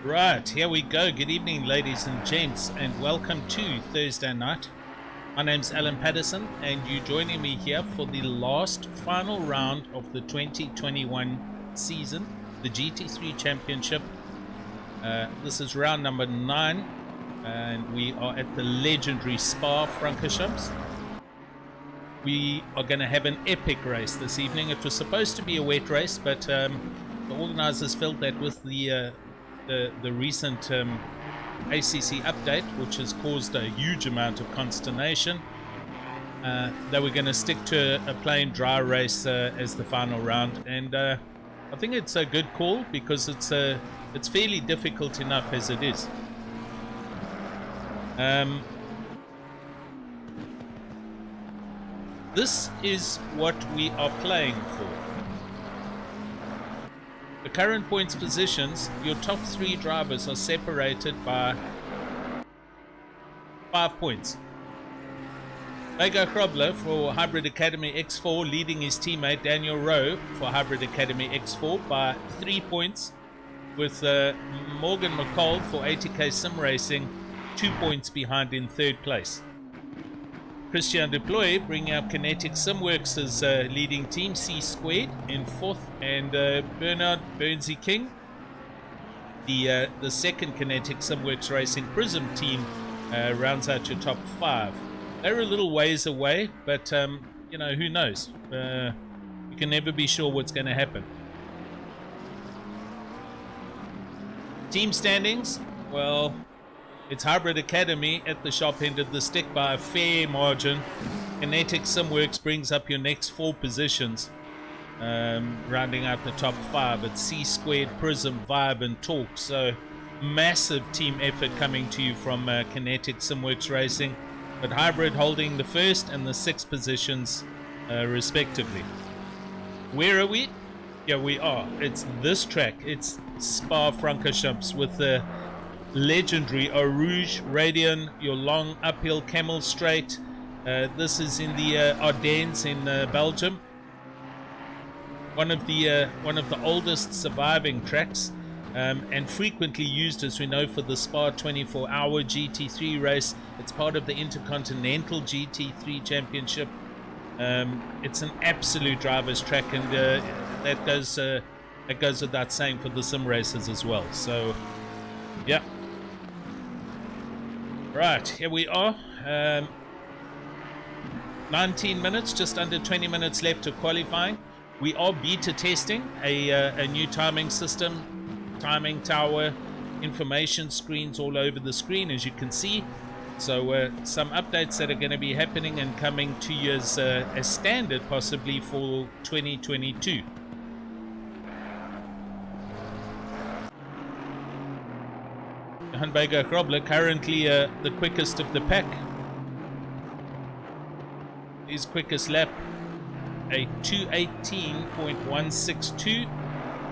Right, here we go. Good evening, ladies and gents, and welcome to Thursday night. My name's Alan Patterson, and you're joining me here for the last final round of the 2021 season, the GT3 Championship. This is round number 9, and we are at the legendary Spa-Francorchamps. We are going to have an epic race this evening. It was supposed to be a wet race, but the organizers felt that with the recent ACC update, which has caused a huge amount of consternation, that we're going to stick to a plain dry race as the final round. And I think it's a good call because it's fairly difficult enough as it is. This is what we are playing for. The current points positions, your top 3 drivers are separated by 5 points. Mcgregor for Hybrid Academy X4 leading his teammate Daniel Rowe for Hybrid Academy X4 by 3 points, with Morgan McCall for ATK Sim Racing 2 points behind in 3rd place. Christian Deploy bringing up Kinetic Simworks' leading team, C Squared, in 4th, and Bernard Burnsy King, the 2nd Kinetic Simworks Racing Prism team, rounds out your top 5. They're a little ways away, but you know, who knows? You can never be sure what's going to happen. Team standings, well, it's Hybrid Academy at the sharp end of the stick by a fair margin. Kinetic Simworks brings up your next 4 positions, rounding out the top 5. It's C Squared, Prism, Vibe, and Talk. So massive team effort coming to you from Kinetic Simworks Racing, but Hybrid holding the 1st and the 6th positions respectively. Where are we? Yeah, we are. It's this track. It's Spa-Francorchamps with the legendary Eau Rouge Radion, your long uphill camel straight. This is in the Ardennes in Belgium. One of the oldest surviving tracks, and frequently used, as we know, for the Spa 24-hour GT3 race. It's part of the Intercontinental GT3 Championship. It's an absolute driver's track, and that goes without saying for the sim races as well. So, yeah. Right, here we are. 19 minutes, just under 20 minutes left to qualifying. We are beta testing a new timing system, timing tower, information screens all over the screen, as you can see. So some updates that are going to be happening and coming to you as standard, possibly for 2022. Mcgregor currently the quickest of the pack. His quickest lap, a 2:18.162.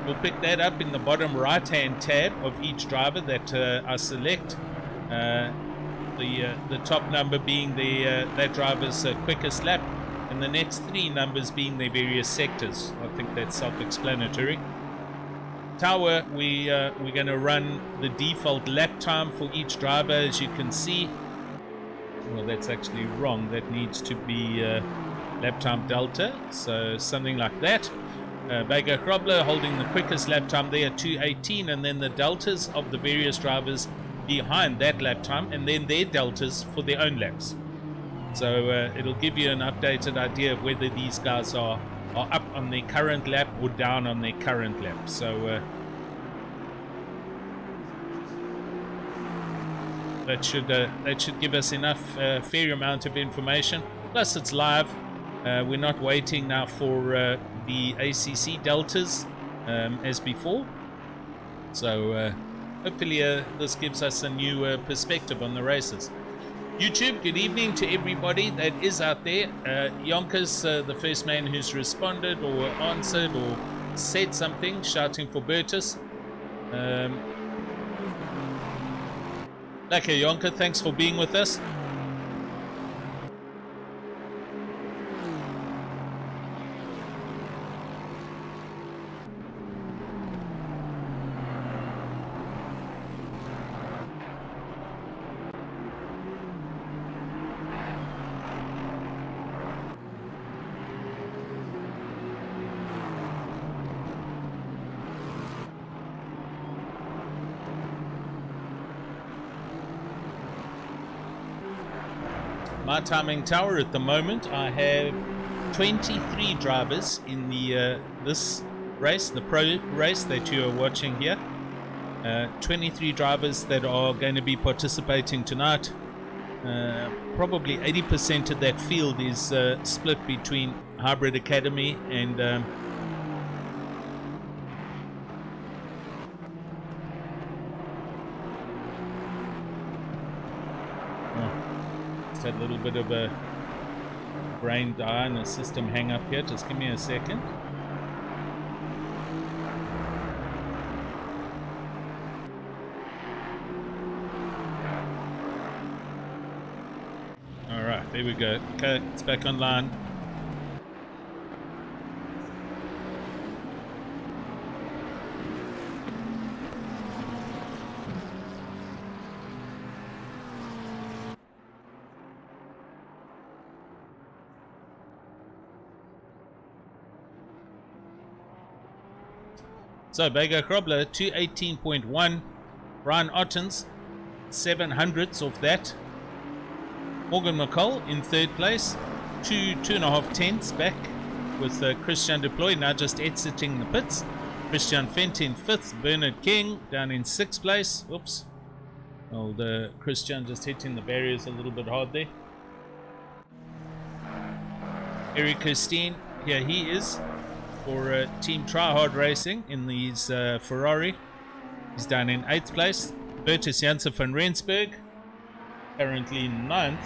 We'll pick that up in the bottom right hand tab of each driver that I select. The top number being that driver's quickest lap, and the next 3 numbers being their various sectors. I think that's self-explanatory. Tower, we're going to run the default lap time for each driver, as you can see. Well, that's actually wrong. That needs to be lap time delta, so something like that. Mcgregor holding the quickest lap time there at 2:18, and then the deltas of the various drivers behind that lap time, and then their deltas for their own laps. So it'll give you an updated idea of whether these guys are up on their current lap or down on their current lap. So that should give us enough fair amount of information. Plus it's live. We're not waiting now for the ACC deltas as before. So hopefully this gives us a new perspective on the races. YouTube, good evening to everybody that is out there. Yonkers, the first man who's responded or answered or said something, shouting for Bertus. Okay, Yonker, thanks for being with us. my timing tower at the moment, I have 23 drivers in the this race, the pro race that you are watching here. 23 drivers that are going to be participating tonight. Probably 80% of that field is split between Hybrid Academy and just had a little bit of a brain die and a system hang up here. Just give me a second. Alright, there we go. Okay, it's back online. So, Vega Krobler, 218.1. Ryan Ottens, 700ths of that. Morgan McCall in third place, 2.5 tenths back with Christian Deploy now just exiting the pits. Christian Fent in fifth, Bernard King down in sixth place. Oops, old Christian just hitting the barriers a little bit hard there. Eric Kirstein, here he is for Team Tryhard Racing in these Ferrari. He's down in eighth place. Bertus Janssen van Rensburg, currently ninth.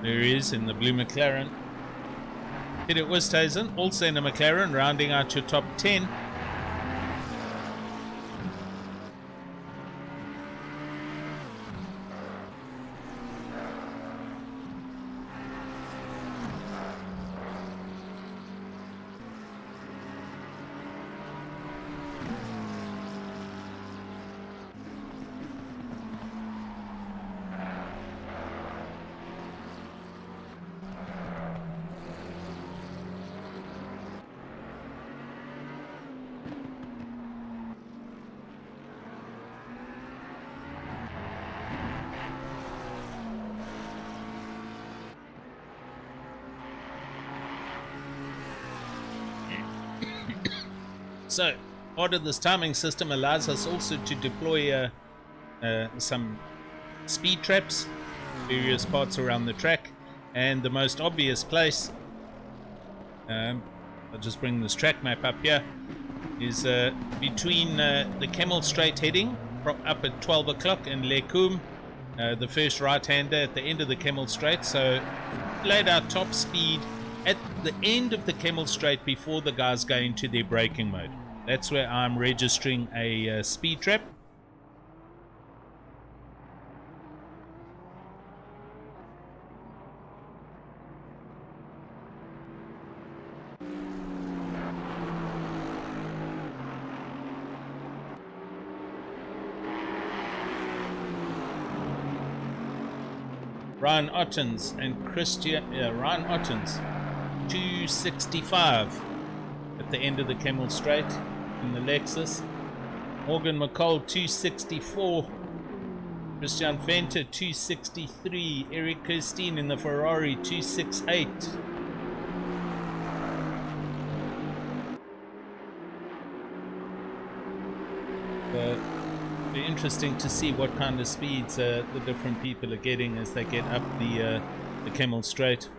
There he is in the blue McLaren. Peter Westhuizen, also in a McLaren, rounding out your top 10. So, part of this timing system allows us also to deploy some speed traps, various parts around the track, and the most obvious place, I'll just bring this track map up here, is between the Kemmel Straight heading up at 12 o'clock and Lecum, the first right-hander at the end of the Kemmel Straight. So, laid out top speed at the end of the Kemmel Straight before the guys go into their braking mode. That's where I'm registering a speed trap. Ryan Ottens and Ryan Ottens, 265 at the end of the Kemmel Straight in the Lexus. Morgan McCall, 264. Christian Venter, 263. Eric Kirstein in the Ferrari, 268. Be interesting to see what kind of speeds the different people are getting as they get up the Kemmel Straight.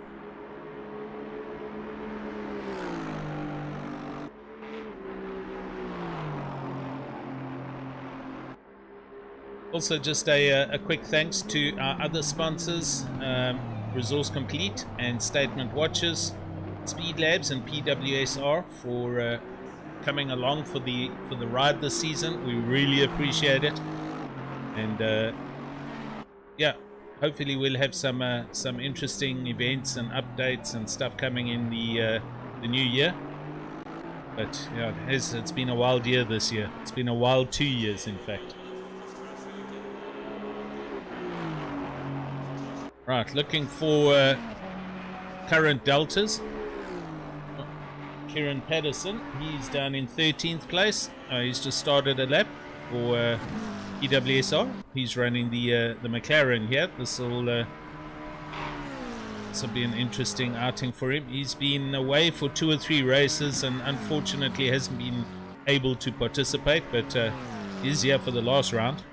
Also, just a quick thanks to our other sponsors, Resource Complete and Statement Watches, Speed Labs and PWSR for coming along for the ride this season. We really appreciate it, and yeah, hopefully we'll have some interesting events and updates and stuff coming in the new year. But yeah, it's been a wild year this year. It's been a wild 2 years, in fact. Right, looking for current deltas. Kieran Patterson, he's down in 13th place. He's just started a lap for EWSR. He's running the McLaren here. This will be an interesting outing for him. He's been away for 2 or 3 races and unfortunately hasn't been able to participate, but is here for the last round.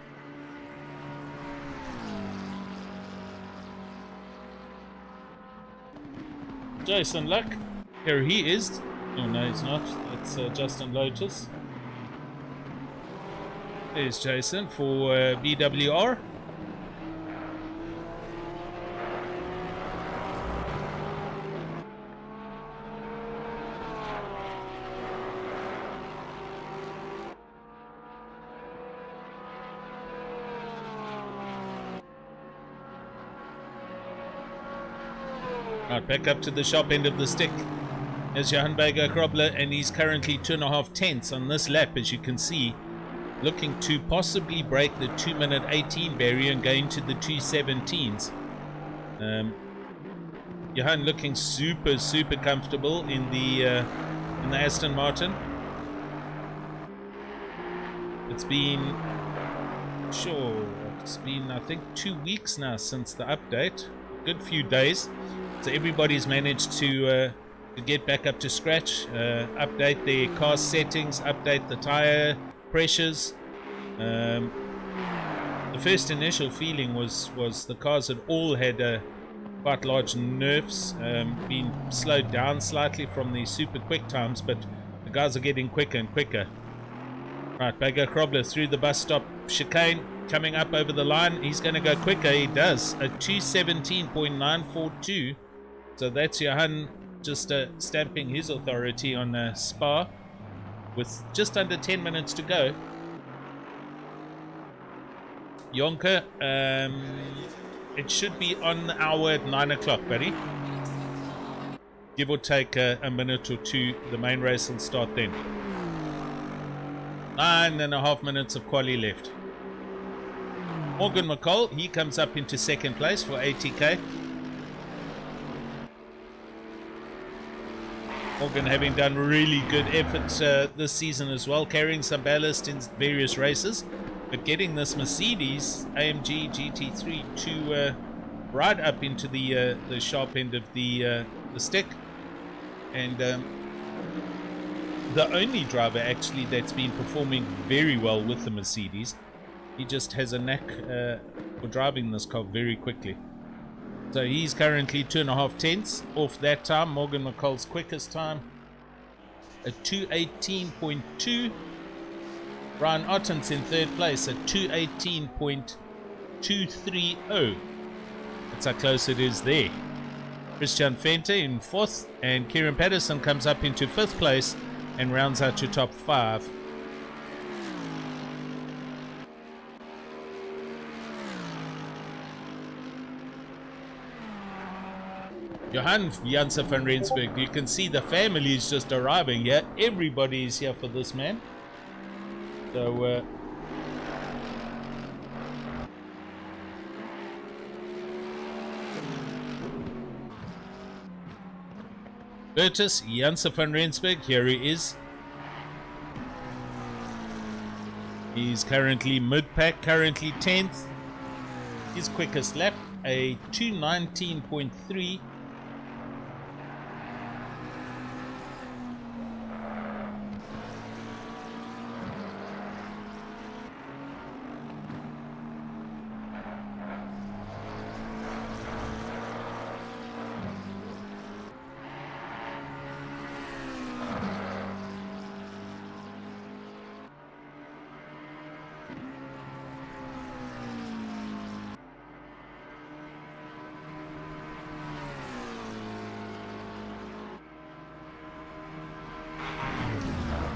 Jason Luck, here he is. Oh no, he's not. It's Justin Lotus. There's Jason for BWR. Right, back up to the shop end of the stick. There's Johan Mcgregor, and he's currently 2.5 tenths on this lap, as you can see, looking to possibly break the 2-minute 18 barrier and go into the 2:17s. Johan looking super comfortable in the Aston Martin. It's been I think 2 weeks now since the update, good few days. So everybody's managed to get back up to scratch, update their car settings, update the tire pressures. The first initial feeling was the cars had all had quite large nerfs, been slowed down slightly from the super quick times, but the guys are getting quicker and quicker. Right, Mcgregor through the bus stop chicane, coming up over the line. He's going to go quicker. He does a 2:17.942. So that's Johan just stamping his authority on Spa with just under 10 minutes to go. Jonker, it should be on the hour at 9 o'clock, buddy. Give or take a minute or two. The main race will start then. 9.5 minutes of quali left. Morgan McCall, he comes up into second place for ATK. Morgan having done really good efforts this season as well, carrying some ballast in various races, but getting this Mercedes AMG GT3 to right up into the sharp end of the stick, and the only driver actually that's been performing very well with the Mercedes. He just has a knack for driving this car very quickly. So he's currently 2.5 tenths off that time. Morgan McCall's quickest time, a 2:18.2. Brian Otten's in third place at 2:18.230. That's how close it is there. Christian Fente in fourth, and Kieran Patterson comes up into fifth place and rounds out to top 5. Johan Janssen van Rensburg, you can see the family is just arriving here. Everybody is here for this man. So, Curtis Janssen van Rensburg, here he is. He's currently mid-pack, currently 10th. His quickest lap, a 2:19.3.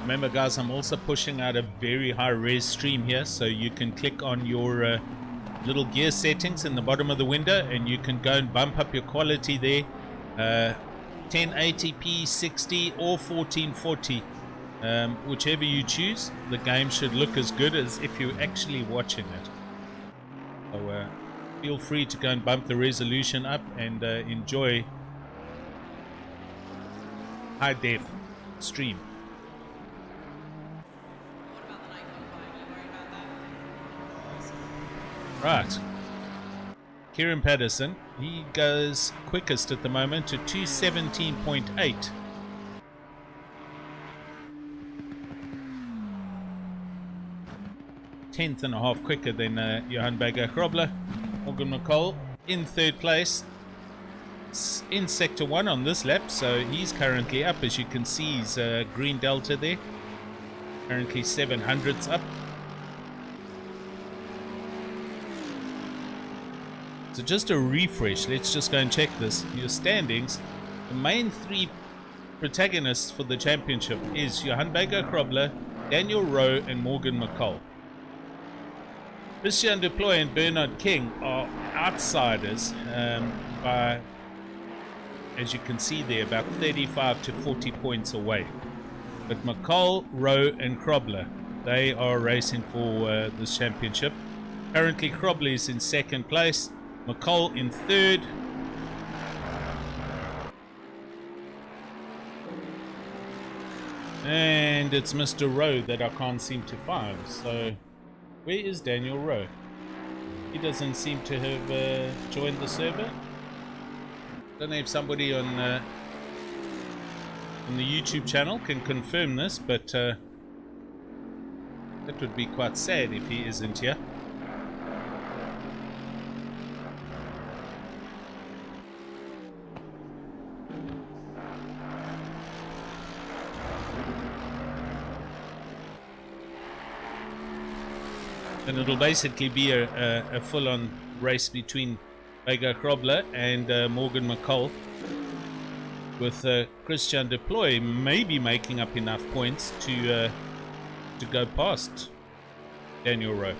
Remember guys, I'm also pushing out a very high res stream here, so you can click on your little gear settings in the bottom of the window and you can go and bump up your quality there, 1080p, 60 or 1440, whichever you choose. The game should look as good as if you're actually watching it. So feel free to go and bump the resolution up and enjoy high def stream. Right. Kieran Patterson, he goes quickest at the moment to 2:17.8. Tenth and a half quicker than Johan Bager-Grobler. Morgan McCall in third place in sector 1 on this lap, so he's currently up. As you can see, he's green delta there, currently 700ths up. So just a refresh, let's just go and check this. Your standings, the main 3 protagonists for the championship is Johan Bager-Grobler, Daniel Rowe and Morgan McCall. Christian Deploy and Bernard King are outsiders by, as you can see there, about 35 to 40 points away. But McCall, Rowe and Grobler, they are racing for this championship. Currently Grobler is in second place, McCall in third, and it's Mr. Rowe that I can't seem to find. So where is Daniel Rowe? He doesn't seem to have joined the server. Don't know if somebody on the YouTube channel can confirm this, but that would be quite sad if he isn't here. And it'll basically be a full-on race between Bager-Grobler and Morgan McCall, with Christian Deploy maybe making up enough points to go past Daniel Rowe.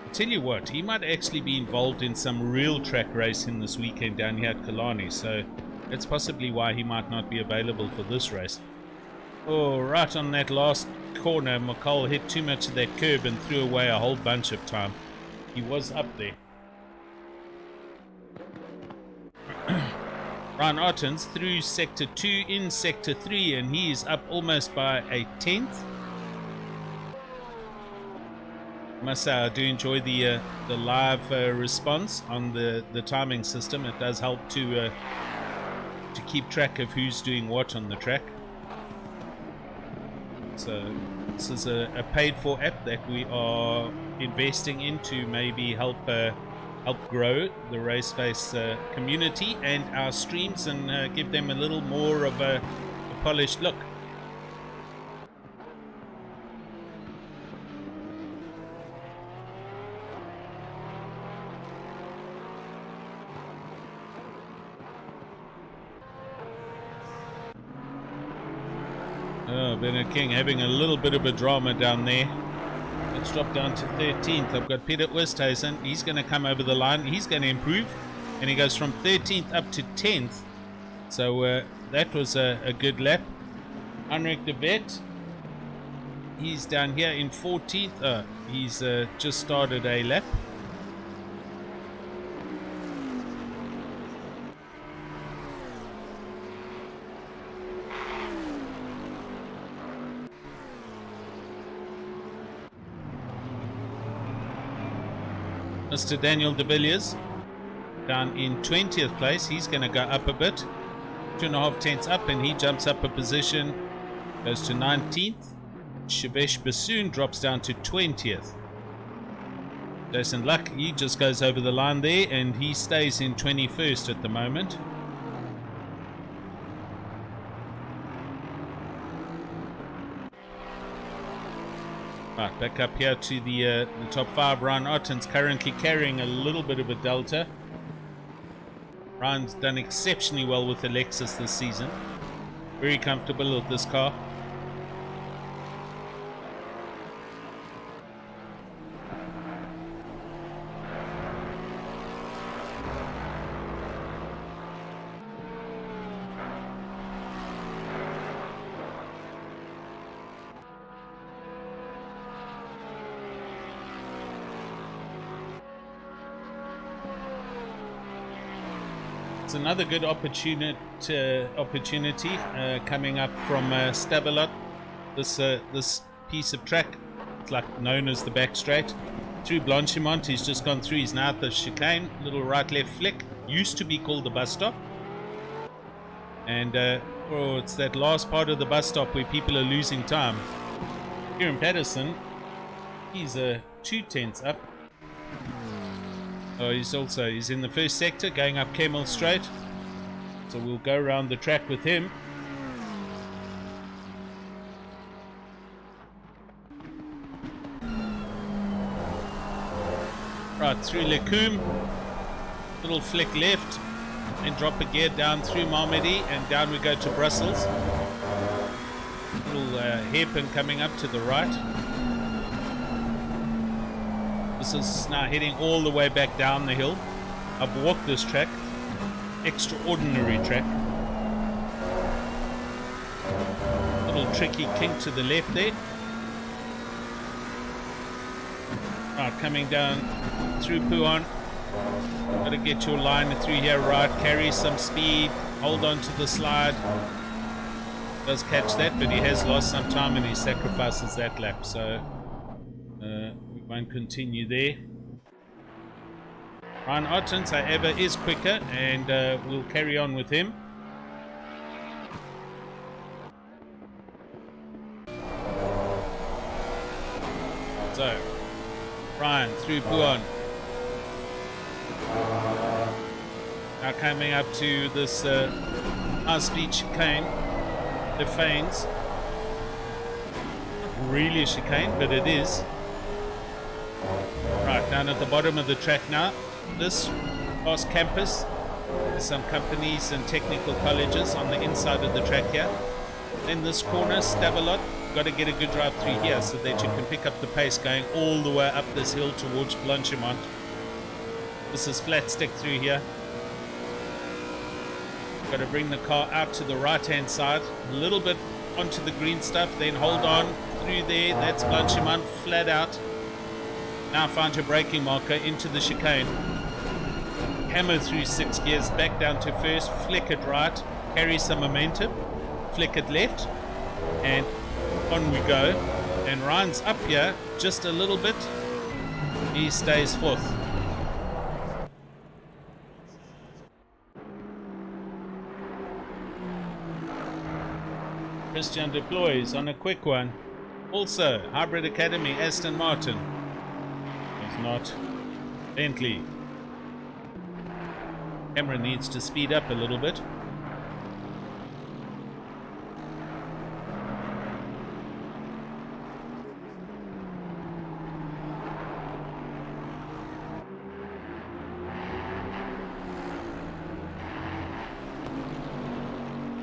I'll tell you what, he might actually be involved in some real track racing this weekend down here at Kalani, so that's possibly why he might not be available for this race. Oh, right on that last corner, McCall hit too much of that curb and threw away a whole bunch of time. He was up there. Ryan Ottens through sector 2 in sector 3, and he is up almost by a 10th. I must say, I do enjoy the live response on the timing system. It does help to keep track of who's doing what on the track. So this is a paid-for app that we are investing in to maybe help grow the Raceface community and our streams, and give them a little more of a polished look. Oh, Bernard King having a little bit of a drama down there. Let's drop down to 13th. I've got Peter Westhuizen. He's going to come over the line. He's going to improve. And he goes from 13th up to 10th. So that was a good lap. Heinrich de Vet. He's down here in 14th. He's just started a lap. Mr. Daniel de Villiers down in 20th place. He's going to go up a bit, 2.5 tenths up, and he jumps up a position, goes to 19th. Shivesh Bassoon drops down to 20th. Jason Luck, he just goes over the line there, and he stays in 21st at the moment. Right, back up here to the top 5. Ryan Otten's currently carrying a little bit of a delta. Ryan's done exceptionally well with the Lexus this season. Very comfortable with this car. There's another good opportunity coming up from Stavelot. This piece of track, it's like known as the back straight. Through Blanchimont, he's just gone through. He's now at the chicane. Little right-left flick. Used to be called the bus stop. And it's that last part of the bus stop where people are losing time. Kieran Patterson, he's 2/10 up. Oh, he's in the first sector, going up Kemmel Straight. So we'll go around the track with him. Right, through Lecombe. Little flick left. And drop a gear down through Malmedy. And down we go to Brussels. Little hairpin coming up to the right. This is now heading all the way back down the hill. I've walked this track. Extraordinary track. Little tricky kink to the left there. Right, coming down through Puan. Got to get your line through here right. Carry some speed. Hold on to the slide. Does catch that, but he has lost some time and he sacrifices that lap. So we won't continue there. Ryan Ottens, however, is quicker, and we'll carry on with him. So, Ryan through Puan. Now coming up to this high-speed chicane, the Fanes. Not really a chicane, but it is. Right, down at the bottom of the track now. This past campus, there's some companies and technical colleges on the inside of the track here. Then this corner, Stavelot, got to get a good drive through here so that you can pick up the pace going all the way up this hill towards Blanchimont. This is flat stick through here. Got to bring the car out to the right hand side, a little bit onto the green stuff, then hold on through there. That's Blanchimont, flat out. Now find your braking marker into the chicane. Hammer through 6 gears, back down to first, flick it right, carry some momentum, flick it left, and on we go. And Ryan's up here just a little bit. He stays fourth. Christian deploys on a quick one. Also, Hybrid Academy, Aston Martin. If not, Bentley. Cameron needs to speed up a little bit.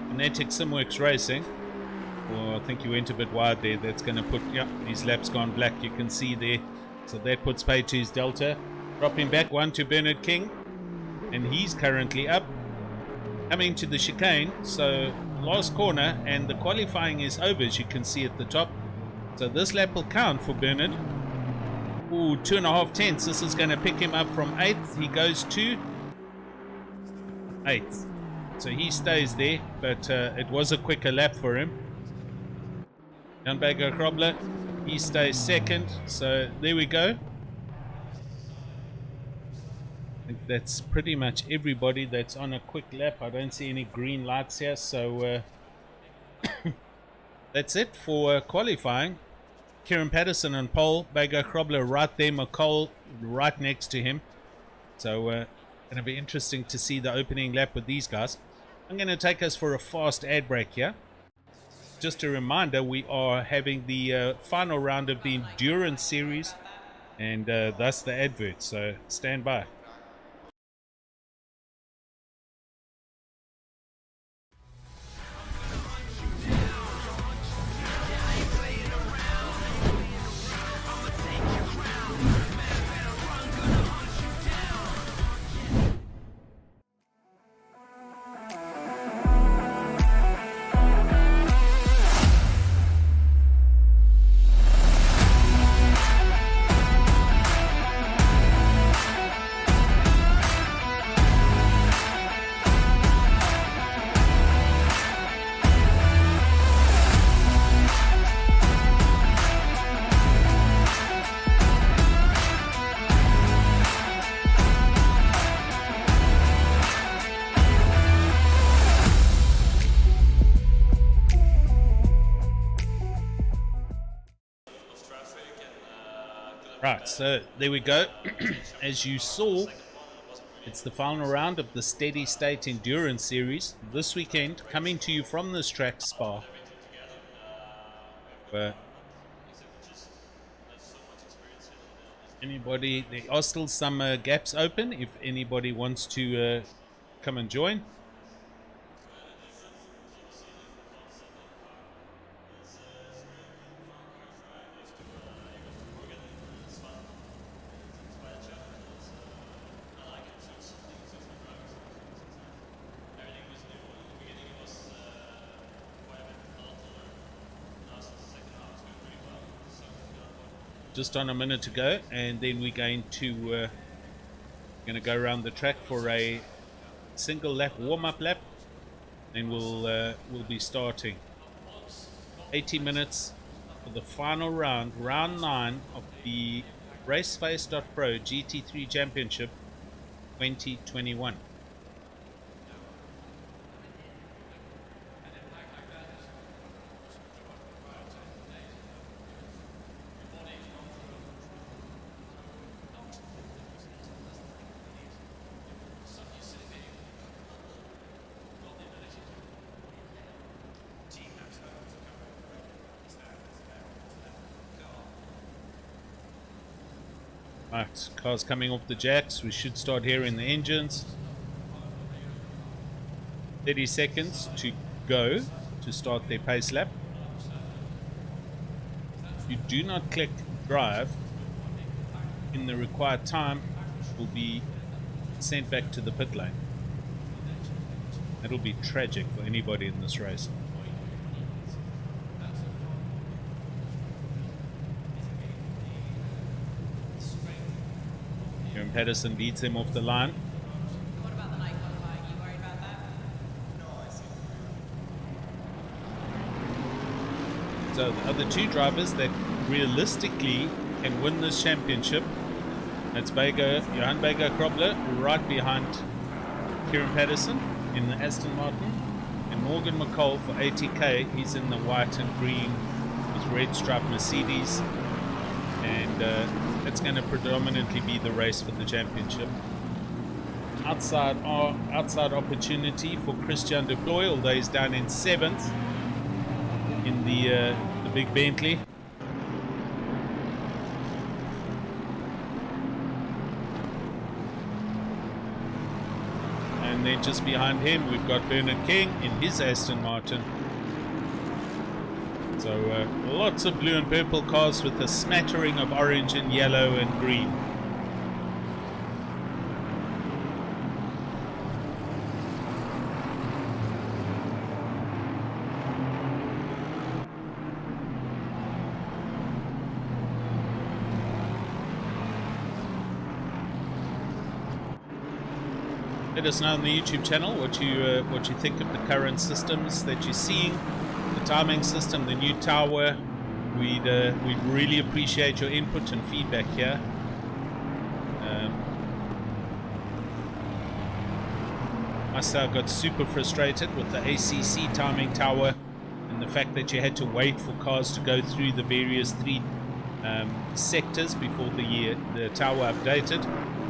Kinetic Simworks Racing. Well, I think you went a bit wide there. That's going to put, his lap's gone black, you can see there. So that puts pay to his Delta. Dropping back one to Bernard King. And he's currently up. Coming to the chicane. So last corner, and the qualifying is over, as you can see at the top. So this lap will count for Bernard. Ooh, 2.5 tenths. This is going to pick him up from 8th. He goes to 8th. So he stays there, but it was a quicker lap for him. Jan-Bager Grobler, he stays second. So there we go. I think that's pretty much everybody that's on a quick lap. I don't see any green lights here, so that's it for qualifying. Kieran Patterson on pole, Bager Grobler right there, McCall right next to him. So going to be interesting to see the opening lap with these guys. I'm going to take us for a fast ad break here. Just a reminder, we are having the final round of the Endurance Series, and thus the advert, so stand by. Right, so there we go. As you saw, it's the final round of the Steady State Endurance Series this weekend, coming to you from this track, Spa. Anybody, there are still some gaps open if anybody wants to come and join. Just on a minute to go, and then we're going to go around the track for a single lap warm-up lap, and we'll be starting 80 minutes for the final round, round 9 of the Raceface.Pro GT3 Championship 2021. Right, cars coming off the jacks. We should start hearing the engines. 30 seconds to go to start their pace lap. If you do not click drive in the required time, will be sent back to the pit lane. That'll be tragic for anybody in this race. Patterson leads him off the line. What about the night qualifying? Are you worried about that? So the other two drivers that realistically can win this championship, that's Johan Krobler right behind Kieran Patterson in the Aston Martin, and Morgan McCall for ATK. He's in the white and green with red striped Mercedes, and it's going to predominantly be the race for the championship. Outside opportunity for Christian Deploy, although he's down in 7th in the big Bentley. And then just behind him we've got Bernard King in his Aston Martin. So lots of blue and purple cars with a smattering of orange and yellow and green. Let us know on the YouTube channel what you think of the current systems that you're seeing. The timing system, the new tower. We'd really appreciate your input and feedback here. Myself got super frustrated with the ACC timing tower and the fact that you had to wait for cars to go through the various 3 sectors before the tower updated.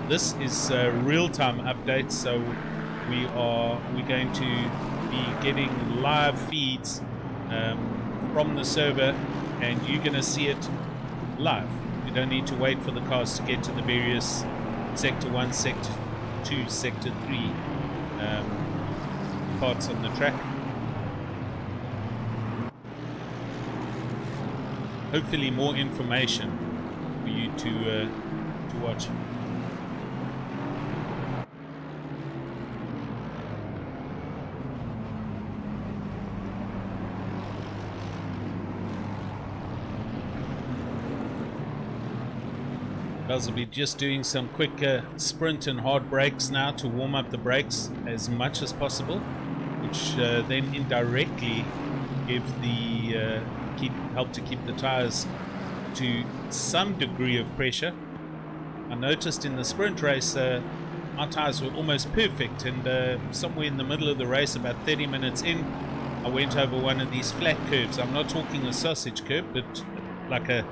This is a real-time update, so we're going to be getting live feeds from the server, and you're going to see it live. You don't need to wait for the cars to get to the various sector 1, sector 2, sector 3 parts on the track. Hopefully more information for you to watch. Guys will be just doing some quick sprint and hard brakes now to warm up the brakes as much as possible, which then indirectly give the help to keep the tires to some degree of pressure. I noticed in the sprint race our tires were almost perfect, and somewhere in the middle of the race, about 30 minutes in, I went over one of these flat curves. I'm not talking a sausage curve, but like a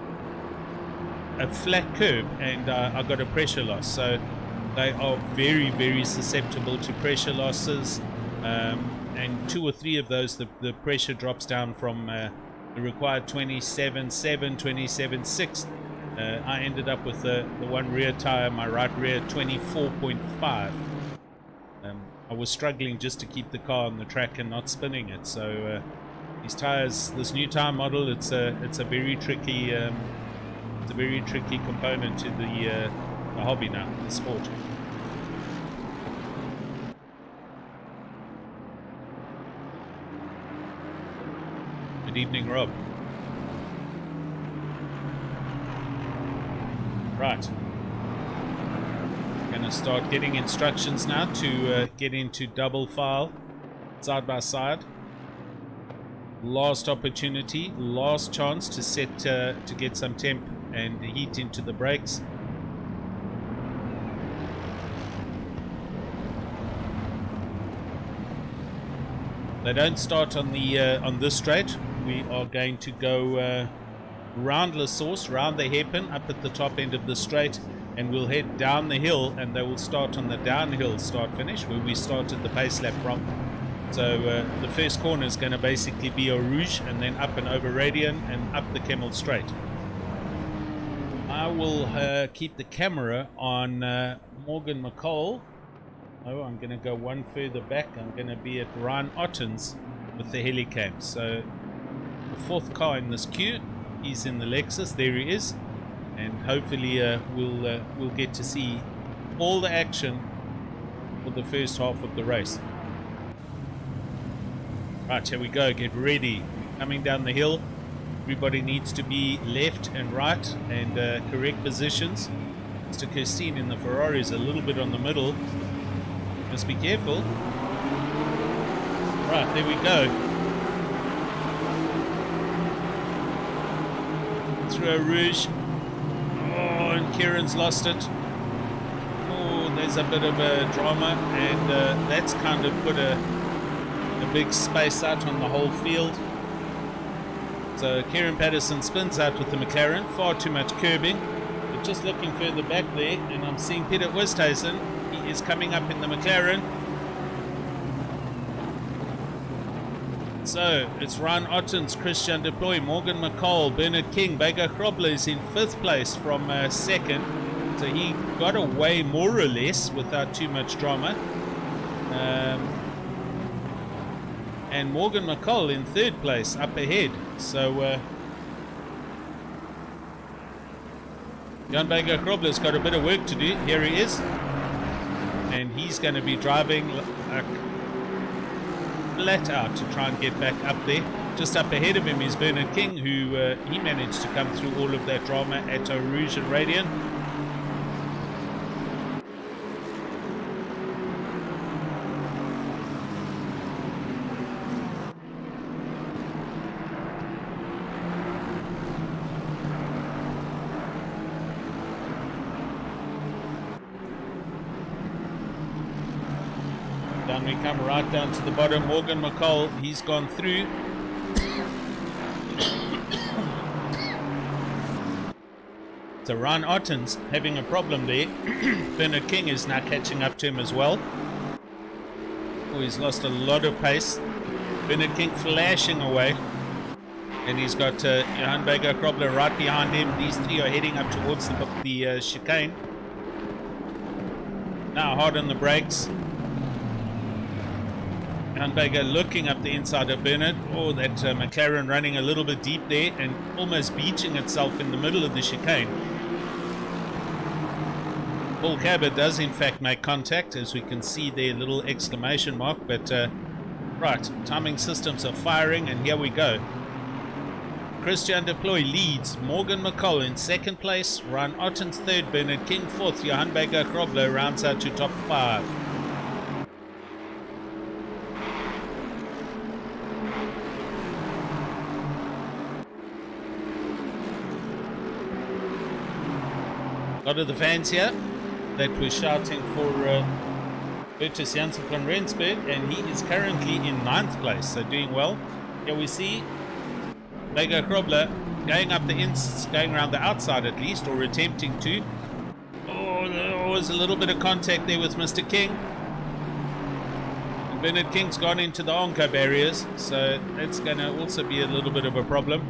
a flat curb, and I got a pressure loss. So they are very, very susceptible to pressure losses, and 2 or 3 of those, the pressure drops down from the required 27.7, 27.6. I ended up with the one rear tire, my right rear, 24.5. I was struggling just to keep the car on the track and not spinning it. So these tires, this new tire model, it's a very tricky component to the hobby now, the sport. Good evening, Rob. Right. Going to start getting instructions now to get into double file, side by side. Last opportunity, last chance to set to get some temp and heat into the brakes. They don't start on the on this straight. We are going to go round La Source, round the hairpin, up at the top end of the straight, and we'll head down the hill, and they will start on the downhill start finish where we started the pace lap from. So the first corner is going to basically be Eau Rouge, and then up and over Radian and up the Kemmel Straight. I will keep the camera on Morgan McCall. Oh, I'm going to go one further back. I'm going to be at Ryan Otten's with the helicam. So the 4th car in this queue, he's in the Lexus. There he is, and hopefully we'll get to see all the action for the first half of the race. Right, here we go. Get ready. Coming down the hill. Everybody needs to be left and right and correct positions. Mr. Kirstein in the Ferrari is a little bit on the middle. Must be careful. Right, there we go. Through Eau Rouge. Oh, and Kieran's lost it. Oh, there's a bit of a drama, and that's kind of put a big space out on the whole field. So Kieran Patterson spins out with the McLaren. Far too much curbing. But just looking further back there, and I'm seeing Peter Westhuizen. He is coming up in the McLaren. So it's Ryan Ottens, Christian Deploy, Morgan McCall, Bernard King, Bega Krobler is in 5th place from 2nd. So he got away more or less without too much drama. And Morgan McCall in 3rd place up ahead. So Jan Bega Krobler's got a bit of work to do. Here he is. And he's going to be driving flat out to try and get back up there. Just up ahead of him is Bernard King, who he managed to come through all of that drama at Eau Rouge and Radian. Down we come, right down to the bottom. Morgan McCall, he's gone through. So Ryan Ottens having a problem there. Bernard King is now catching up to him as well. Oh, he's lost a lot of pace. Bernard King flashing away. And he's got Johan Bega Krobler right behind him. These 3 are heading up towards the chicane. Now hard on the brakes. Johan Bega looking up the inside of Bernard. Oh, that McLaren running a little bit deep there and almost beaching itself in the middle of the chicane. Paul Cabot does in fact make contact, as we can see there, little exclamation mark, but right, timing systems are firing, and here we go. Christian Deploy leads, Morgan McCall in 2nd place, Ryan Ottens 3rd, Bernard King 4th, Johan Bega Krobler rounds out to top 5. A lot of the fans here that were shouting for Bertus Janssen from Rensburg, and he is currently in 9th place, so doing well. Here we see Bega Krobler going up the going around the outside at least, or attempting to. Oh, there was a little bit of contact there with Mr. King. And Bernard King's gone into the Onco barriers, so that's going to also be a little bit of a problem.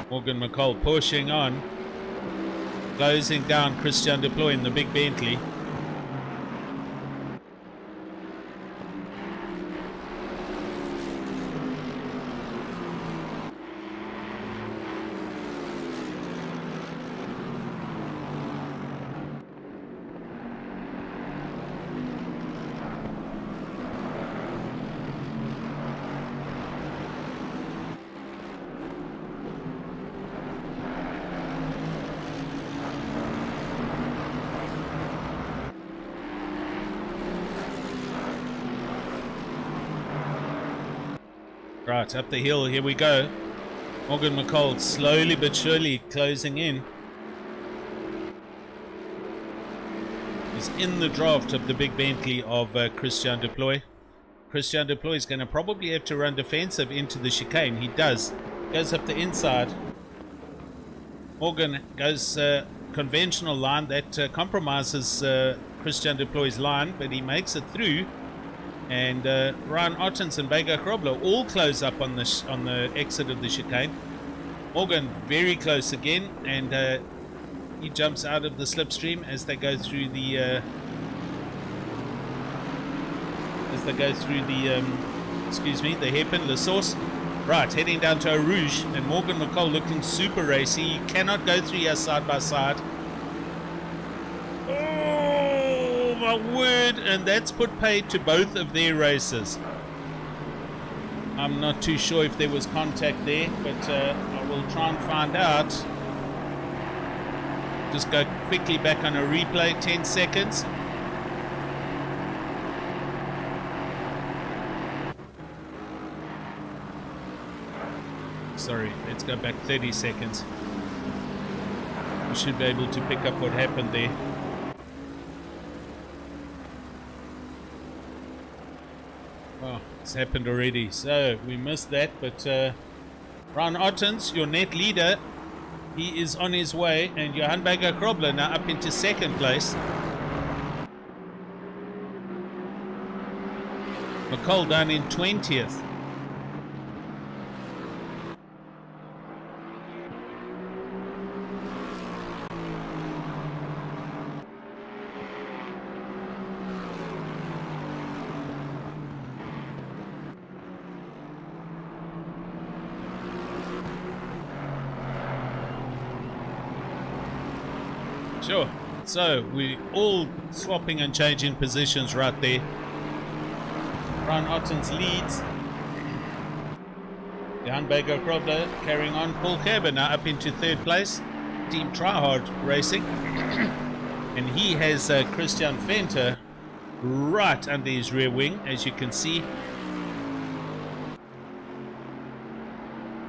Morgan McCall pushing on, closing down Christian Deploy in the big Bentley. Right, up the hill, here we go. Morgan McCall slowly but surely closing in. He's in the draft of the big Bentley of Christian Deploy. Christian Deploy is going to probably have to run defensive into the chicane. He does. Goes up the inside. Morgan goes conventional line. That compromises Christian Deploy's line, but he makes it through. And Ryan Ottens and Bega Krobler all close up on the exit of the chicane. Morgan very close again, and he jumps out of the slipstream as they go through the the hairpin, La Source. Right, heading down to Eau Rouge, and Morgan McCall looking super racy. He cannot go through here side by side. My word, and that's put paid to both of their races. I'm not too sure if there was contact there, but I will try and find out. Just go quickly back on a replay, 10 seconds. Sorry, let's go back 30 seconds. We should be able to pick up what happened there. Oh, it's happened already, so we missed that, but Ron Ottens, your net leader, he is on his way, and Johan Bega Krobler now up into second place. McCall down in 20th. Sure. So we all swapping and changing positions right there. Ron Ottens leads. Johan Bega Krobler carrying on. Paul Kerber now up into third place. Team Tryhard Racing. And he has Christian Venter right under his rear wing, as you can see.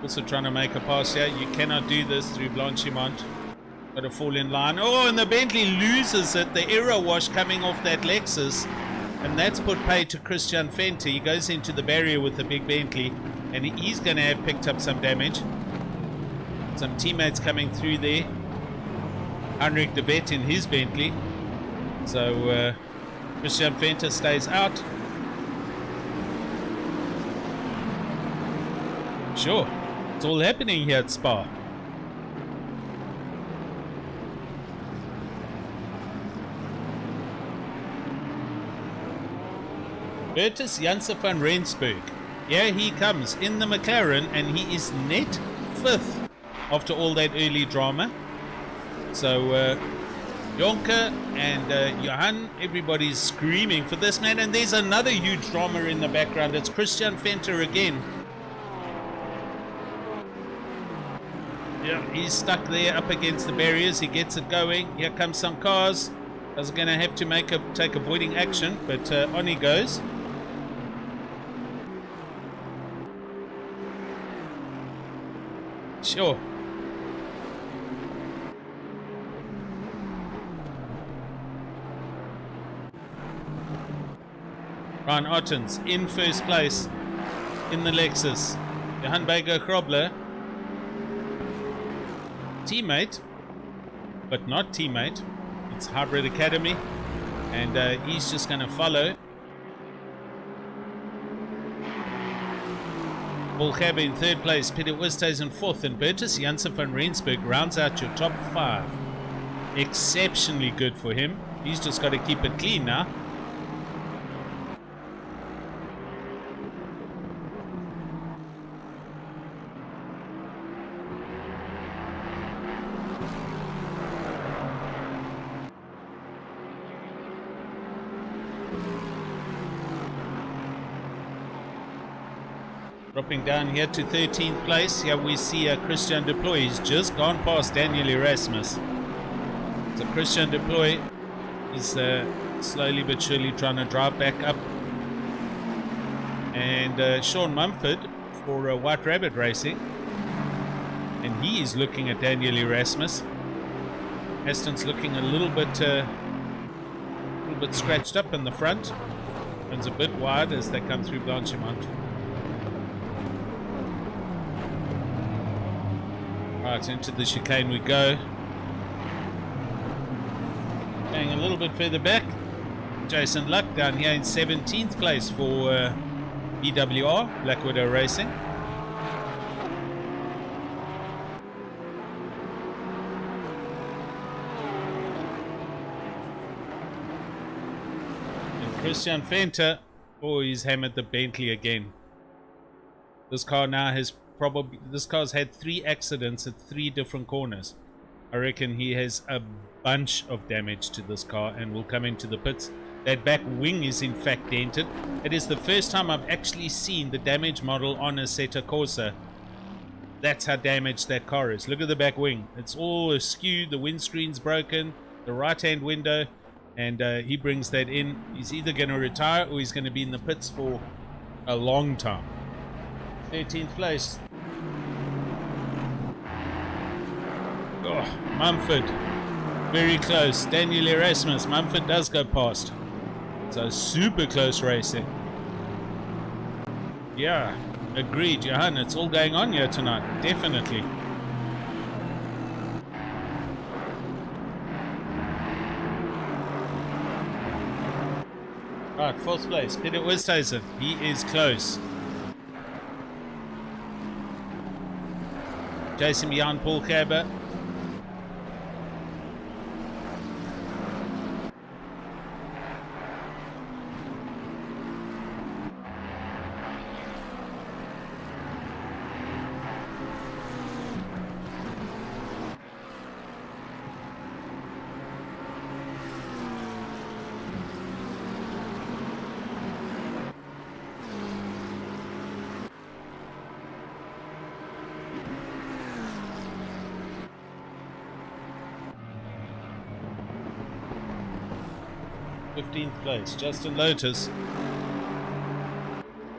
Also trying to make a pass here. You cannot do this through Blanchimont. Got to fall in line. Oh, and the Bentley loses it. The error wash coming off that Lexus. And that's put paid to Christian Venter. He goes into the barrier with the big Bentley. And he's going to have picked up some damage. Some teammates coming through there. Heinrich de Vet in his Bentley. So Christian Venter stays out. Sure. It's all happening here at Spa. Bertus Janse van Rensburg. Here he comes in the McLaren, and he is net 5th after all that early drama. So Jonker and Johan, everybody's screaming for this man, and there's another huge drama in the background. It's Christian Venter again. Yeah, he's stuck there up against the barriers. He gets it going. Here comes some cars. I was going to have to take avoiding action, but on he goes. Sure. Ryan Ottens in first place in the Lexus. Johan Mcgregor, teammate, but not teammate. It's Hybrid Academy, and he's just going to follow. Paul Gabbe in third place, Peter Wisthuis in fourth, and Bertus Janssen van Rensburg rounds out your top 5. Exceptionally good for him. He's just got to keep it clean now. Dropping down here to 13th place. Here we see Christian Deploy. He's just gone past Daniel Erasmus. So Christian Deploy is slowly but surely trying to drive back up. And Sean Mumford for White Rabbit Racing. And he is looking at Daniel Erasmus. Aston's looking a little bit scratched up in the front. Runs a bit wide as they come through Blanchimont. Right, into the chicane we go. Going a little bit further back. Jason Luck down here in 17th place for BWR, Black Widow Racing. And Christian Venter, oh, he's hammered the Bentley again. This car now has this car's had 3 accidents at 3 different corners. I reckon he has a bunch of damage to this car and will come into the pits. That back wing is in fact dented. It is the first time I've actually seen the damage model on a Assetto Corsa. That's how damaged that car is. Look at the back wing. It's all askew. The windscreen's broken. The right hand window. And he brings that in. He's either going to retire or he's going to be in the pits for a long time. 13th place. Oh, Mumford. Very close. Daniel Erasmus. Mumford does go past. So super close racing. Yeah, agreed, Johan. It's all going on here tonight. Definitely. Right, 4th place. Peter Wisthuis. He is close. Chasing behind Paul Gabbe. Place. Justin Lotus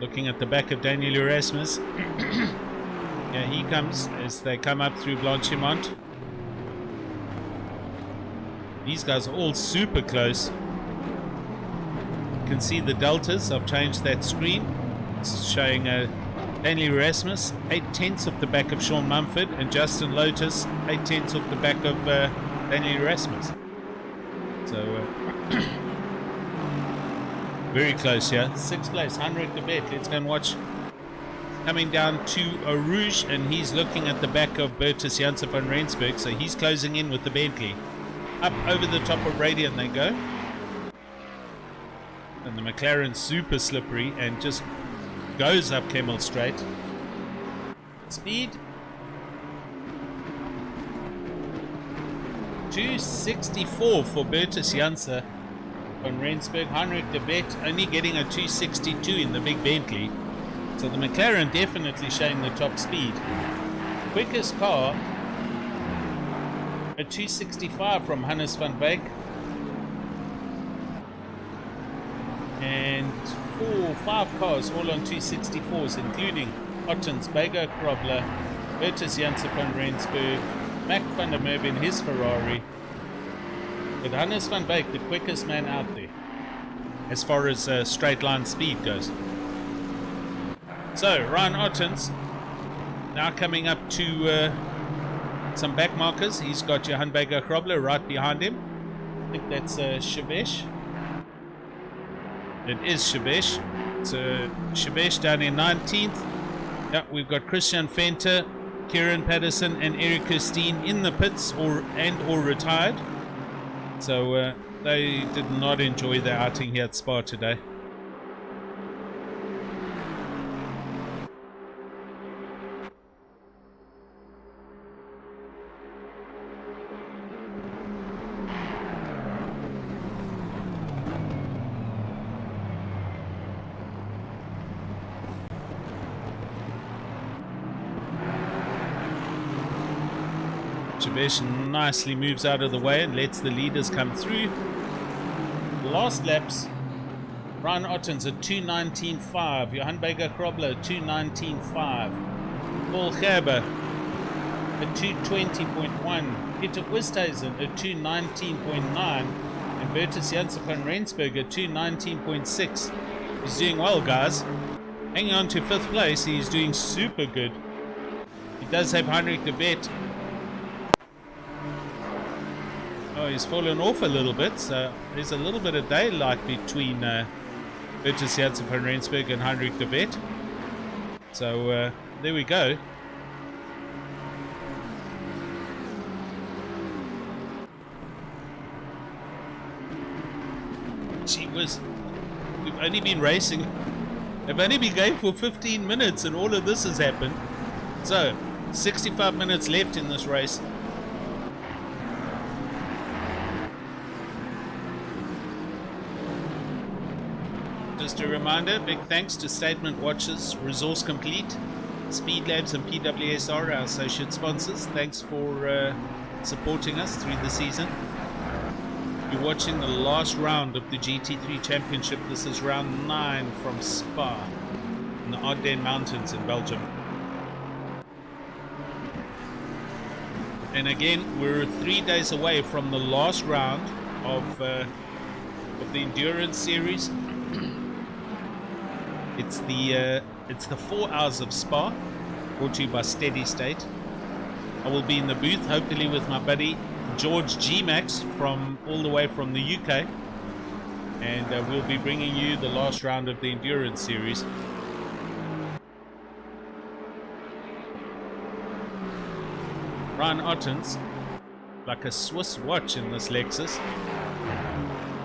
looking at the back of Daniel Erasmus. Yeah, he comes as they come up through Blanchimont. These guys are all super close. You can see the deltas. I've changed that screen. It's showing Daniel Erasmus 8/10 off the back of Sean Mumford, and Justin Lotus 8/10 off the back of Daniel Erasmus. So very close here. 6th place, Henrik de Beck. Let's go and watch. Coming down to Rouge, and he's looking at the back of Bertus Janssen van Rensburg, so he's closing in with the Bentley. Up over the top of Radiant they go. And the McLaren super slippery and just goes up Kemmel straight. Speed 264 for Bertus Janssen van Rensburg. Heinrich de Beck only getting a 262 in the big Bentley. So the McLaren definitely showing the top speed. Quickest car, a 265 from Hannes van Beek. And 5 cars all on 264s, including Ottens, Bego Krobler, Bertus Janssen van Rensburg, Mac van der Merwe in his Ferrari. But Hannes van Beek, the quickest man out there. as far as straight line speed goes. So Ryan Ottens now coming up to some back markers. He's got Johan Mcgregor right behind him. I think that's Shavesh. It is Shavesh. So Shavesh down in 19th. Yeah, we've got Christian Venter, Kieran Patterson and Eric Kirstein in the pits or retired. So they did not enjoy their outing here at Spa today. Shavesh nicely moves out of the way and lets the leaders come through. Last laps, Ryan Ottens at 2:19.5, Johan Mcgregor 2:19.5, Paul Herbert at 2:20.1, Peter Westhuizen at 2:19.9, and Bertus Janssen van Rensburg at 2:19.6. He's doing well, guys. Hanging on to 5th place, he's doing super good. He does have Heinrich de Wet. Oh, he's fallen off a little bit, so there's a little bit of daylight between Bertus Janssen van Rensburg and Heinrich de Wet. So there we go. Gee whiz, we've only been racing. I've only been going for 15 minutes and all of this has happened. So, 65 minutes left in this race. Just a reminder, big thanks to Statement Watches, Resource Complete, Speed Labs and PWSR, our associate sponsors. Thanks for supporting us through the season. You're watching the last round of the GT3 Championship. This is round 9 from Spa in the Ardennes Mountains in Belgium. And again, we're 3 days away from the last round of the Endurance Series. It's the 4 hours of Spa, brought to you by Steady State. I will be in the booth, hopefully with my buddy George G-Max from all the way from the UK, and we'll be bringing you the last round of the Endurance Series. Ryan Ottens, like a Swiss watch in this Lexus,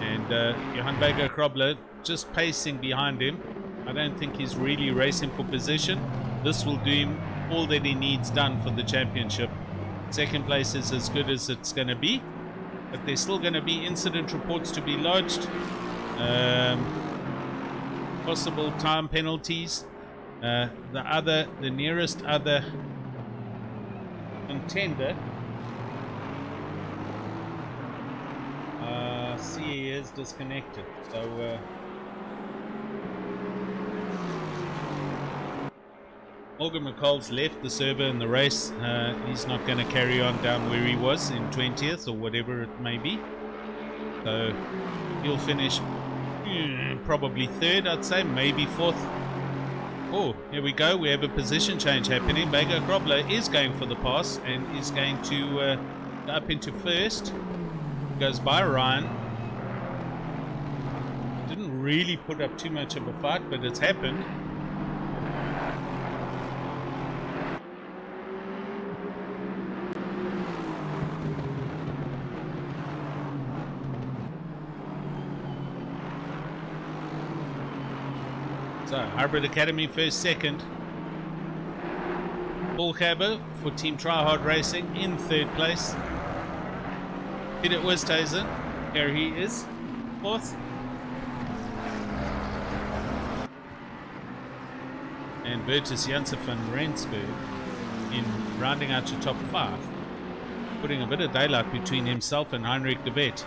and Johan Mcgregor just pacing behind him. I don't think he's really racing for position. This will do him all that he needs done for the championship. Second place is as good as it's going to be, but there's still going to be incident reports to be lodged, possible time penalties. The nearest other contender, CE is disconnected, so Morgan McCall's left the server in the race. He's not going to carry on down where he was in 20th or whatever it may be. So he'll finish probably 3rd, I'd say, maybe 4th. Oh, here we go. We have a position change happening. Mcgregor is going for the pass and is going to go up into 1st. Goes by Ryan. Didn't really put up too much of a fight, but it's happened. So, Herbert Academy 1st, 2nd. Paul Herbert for Team Tryhard Racing in 3rd place. Peter Westhuizen, here he is, 4th. And Bertus Janssen van Rensburg in rounding out to top 5, putting a bit of daylight between himself and Heinrich de Wet.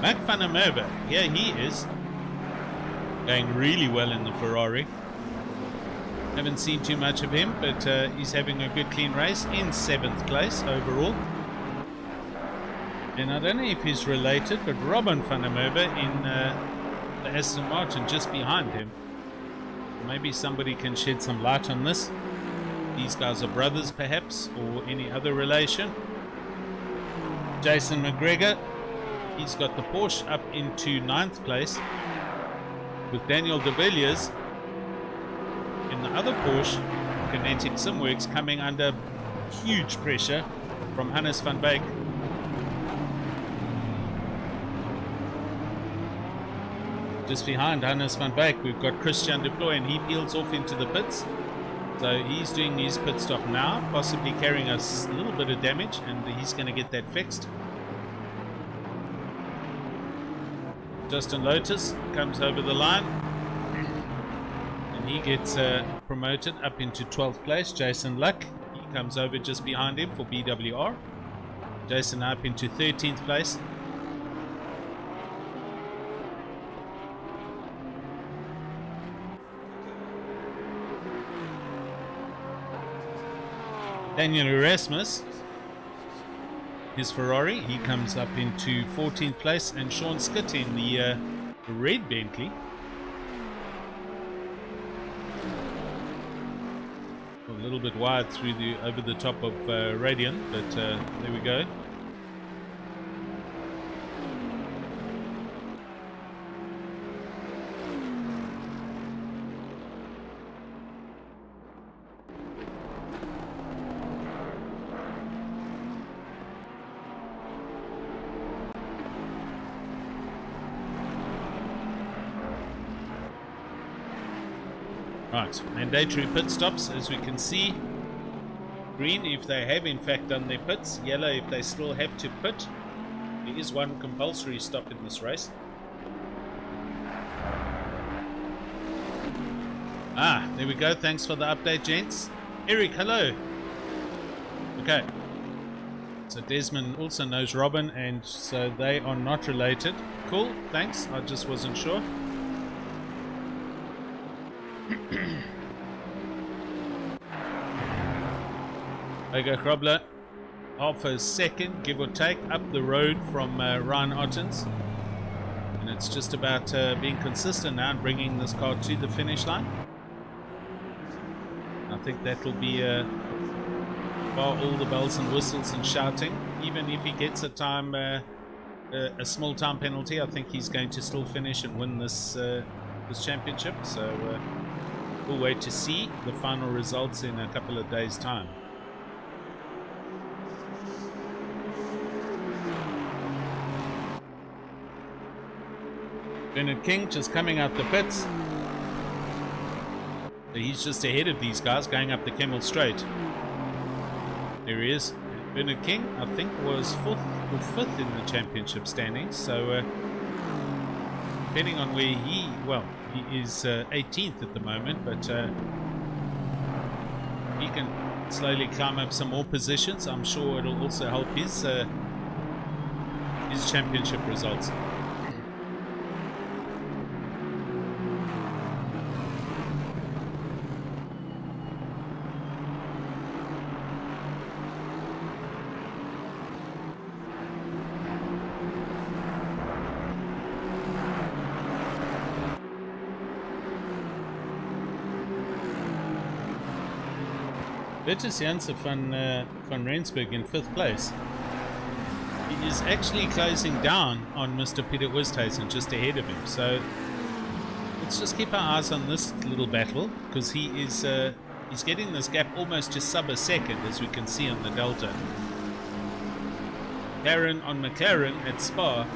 Mac van der Merwe, here he is. Going really well in the Ferrari. Haven't seen too much of him, but he's having a good clean race in 7th place overall. And I don't know if he's related, but Robin van der Merwe in the Aston Martin just behind him. Maybe somebody can shed some light on this. These guys are brothers perhaps, or any other relation. Jason Mcgregor, he's got the Porsche up into 9th place, with Daniel de Villiers in the other Porsche, Kinetic Simworks, coming under huge pressure from Hannes van Beek. Just behind Hannes van Beek, we've got Christian Deploy, and he peels off into the pits. So he's doing his pit stop now, possibly carrying us a little bit of damage, and he's going to get that fixed. Justin Lotus comes over the line, and he gets promoted up into 12th place. Jason Luck, he comes over just behind him for BWR. Jason up into 13th place. Daniel Erasmus, his Ferrari, he comes up into 14th place, and Sean Skitt in the red Bentley. A little bit wide through the over the top of Radian, but there we go. Right, mandatory pit stops, as we can see. Green if they have in fact done their pits, yellow if they still have to pit. There is one compulsory stop in this race. Ah, there we go, thanks for the update, gents. Eric, hello. Okay, so Desmond also knows Robin, and so they are not related. Cool, thanks, I just wasn't sure. Vega Grobler, half a second, give or take, up the road from Ryan Ottens. And it's just about being consistent now and bringing this car to the finish line. I think that will be bar all the bells and whistles and shouting. Even if he gets a time, a small time penalty, I think he's going to still finish and win this this championship. So we'll wait to see the final results in a couple of days' time. Bernard King just coming out the pits. So he's just ahead of these guys going up the Kemmel Straight. There he is. Bernard King, I think, was 4th or 5th in the championship standings. So depending on where he is 18th at the moment, but he can slowly climb up some more positions. I'm sure it'll also help his championship results. Bertus Janse van Rensburg in 5th place. He is actually closing down on Mr. Peter Oosthuizen just ahead of him. So let's just keep our eyes on this little battle, because he is he's getting this gap almost to sub a second, as we can see on the Delta. Darren on McLaren at Spa.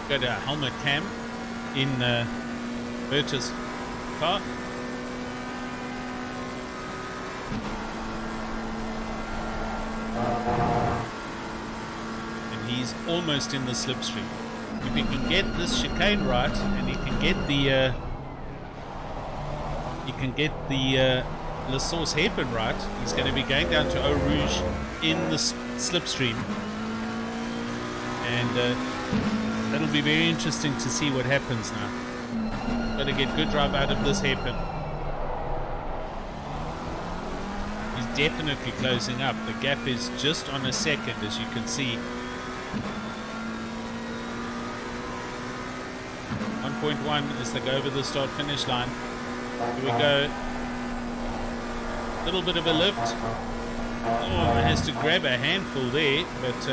Go to helmet cam. in Berta's car. And he's almost in the slipstream. If he can get this chicane right, and he can get the La Source hairpin right, he's going to be going down to Eau Rouge in the slipstream. And that'll be very interesting to see what happens now. Got to get good drive out of this hairpin. He's definitely closing up. The gap is just on a second, as you can see. 1.1 as they go over the start finish line. Here we go. Little bit of a lift. Oh, has to grab a handful there, but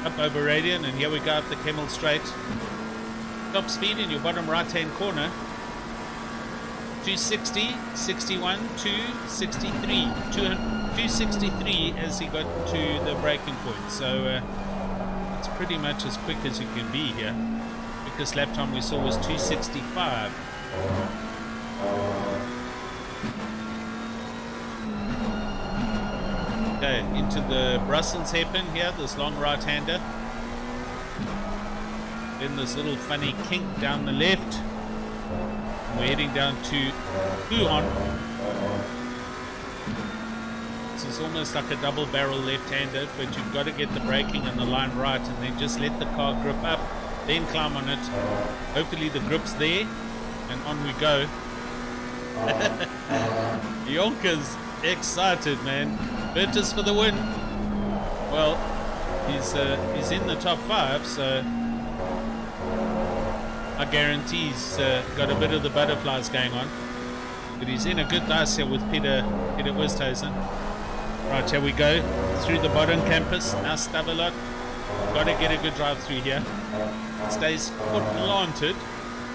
up over Radian, and here we go up the Camel Straight. Top speed in your bottom right hand corner. 260, 61, 263. 263 as he got to the braking point. So it's pretty much as quick as you can be here. Quickest lap time we saw was 265. Okay, into the Brussels hairpin here, this long right-hander. Then this little funny kink down the left. And we're heading down to Huon. This is almost like a double-barrel left-hander, but you've got to get the braking and the line right, and then just let the car grip up, then climb on it. Hopefully the grip's there, and on we go. Yonka's excited, man. Bertus for the win. Well, he's in the top 5, so I guarantee he's got a bit of the butterflies going on. But he's in a good dice here with Peter Westhuizen. Right, here we go through the bottom campus. Now Stavelot. Got to get a good drive through here. Stays foot planted,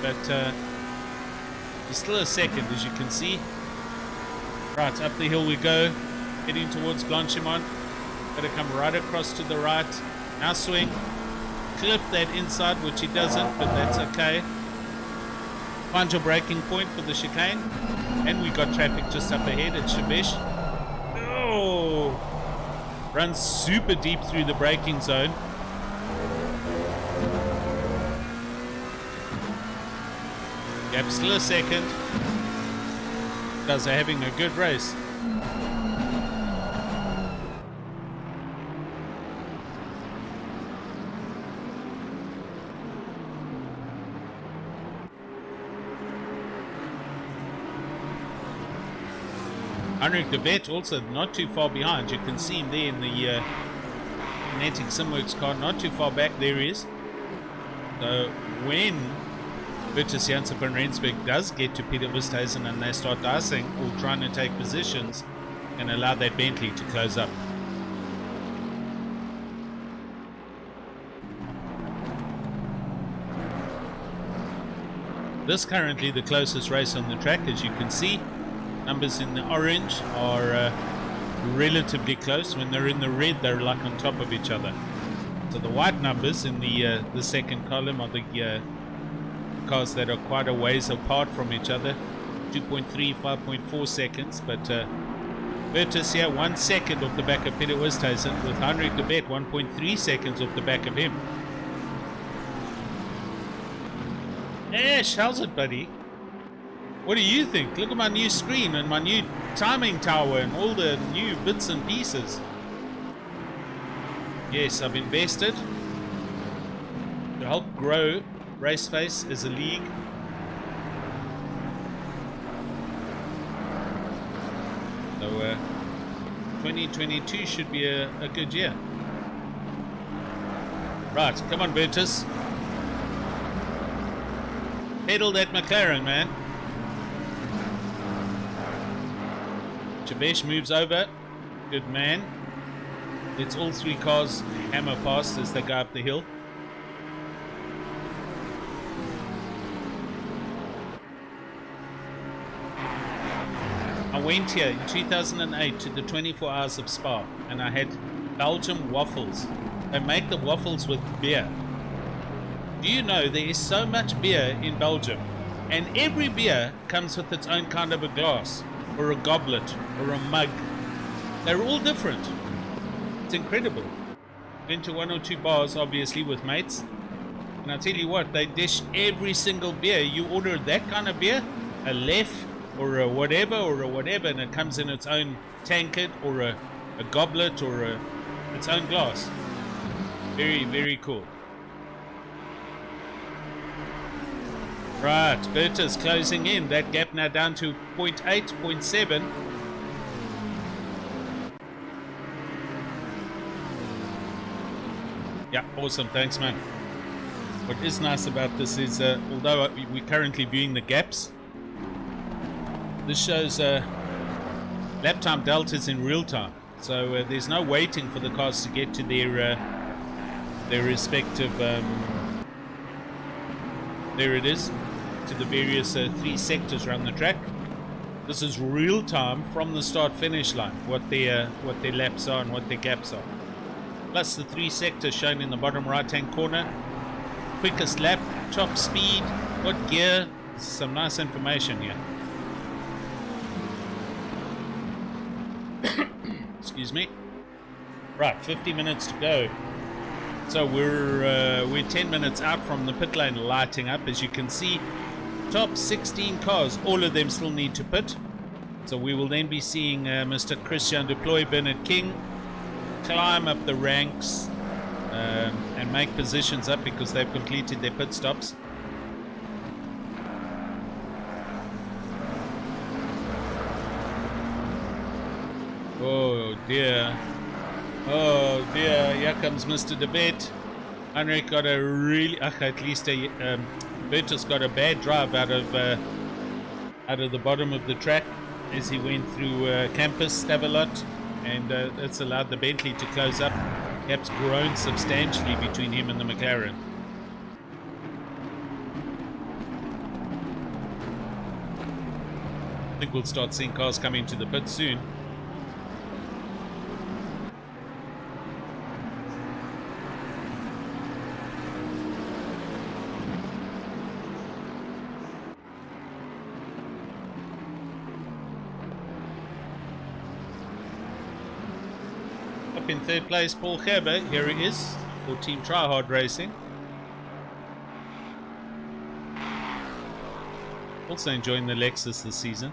but he's still a second, as you can see. Right, up the hill we go, heading towards Blanchimont. Got to come right across to the right. Now swing. Clip that inside, which he doesn't, but that's okay. Find your braking point for the chicane. And we got traffic just up ahead at Shabesh. Oh! Runs super deep through the braking zone. Gap still a second. Guys are having a good race. Heinrich de Vet also not too far behind. You can see him there in the Kinetic Simworks car, not too far back. There he is. So when Bertus Janssen van Rensburg does get to Peter Westhuizen and they start dicing or trying to take positions, and allow that Bentley to close up. This currently the closest race on the track, as you can see. Numbers in the orange are relatively close. When they're in the red, they're like on top of each other. So the white numbers in the second column are the cars that are quite a ways apart from each other. 2.3, 5.4 seconds. But Bertus here 1 second off the back of Peter Westhuizen, with Heinrich de Vet 1.3 seconds off the back of him. Ash, how's it, buddy? What do you think? Look at my new screen and my new timing tower and all the new bits and pieces. Yes, I've invested to help grow Raceface as a league. So 2022 should be a good year. Right, come on Bertus. Pedal that McLaren, man. Chabesh moves over. Good man. It's all three cars hammer past as they go up the hill. I went here in 2008 to the 24 Hours of Spa, and I had Belgium waffles. They make the waffles with beer. Do you know there is so much beer in Belgium? And every beer comes with its own kind of a glass, or a goblet, or a mug. They're all different. It's incredible. Been to 1 or 2 bars, obviously, with mates. And I tell you what, they dish every single beer. You order that kind of beer, a Lef, or a whatever, and it comes in its own tankard, or a goblet, or its own glass. Very, very cool. Right, Berta's closing in. That gap now down to 0.8, 0.7. Yeah, awesome. Thanks, man. What is nice about this is, although we're currently viewing the gaps, this shows lap time deltas in real time. So there's no waiting for the cars to get to their respective, there it is, to the various 3 sectors around the track. This is real time from the start finish line, what their laps are and what their gaps are. Plus the 3 sectors shown in the bottom right hand corner. Quickest lap, top speed, what gear. Some nice information here. Excuse me. Right, 50 minutes to go. So we're 10 minutes out from the pit lane lighting up. As you can see, top 16 cars, all of them still need to pit. So we will then be seeing Mr. Christian Deploy, Bernard King climb up the ranks and make positions up because they've completed their pit stops. Oh dear. Oh dear, here comes Mr. DeVet. Heinrich got a really, at least Bertus got a bad drive out of the bottom of the track as he went through Campus Stavelot, and that's allowed the Bentley to close up. Gap's grown substantially between him and the McLaren. I think we'll start seeing cars coming to the pit soon. In third place, Paul Herbert. Here he is for Team Tryhard Racing. Also enjoying the Lexus this season.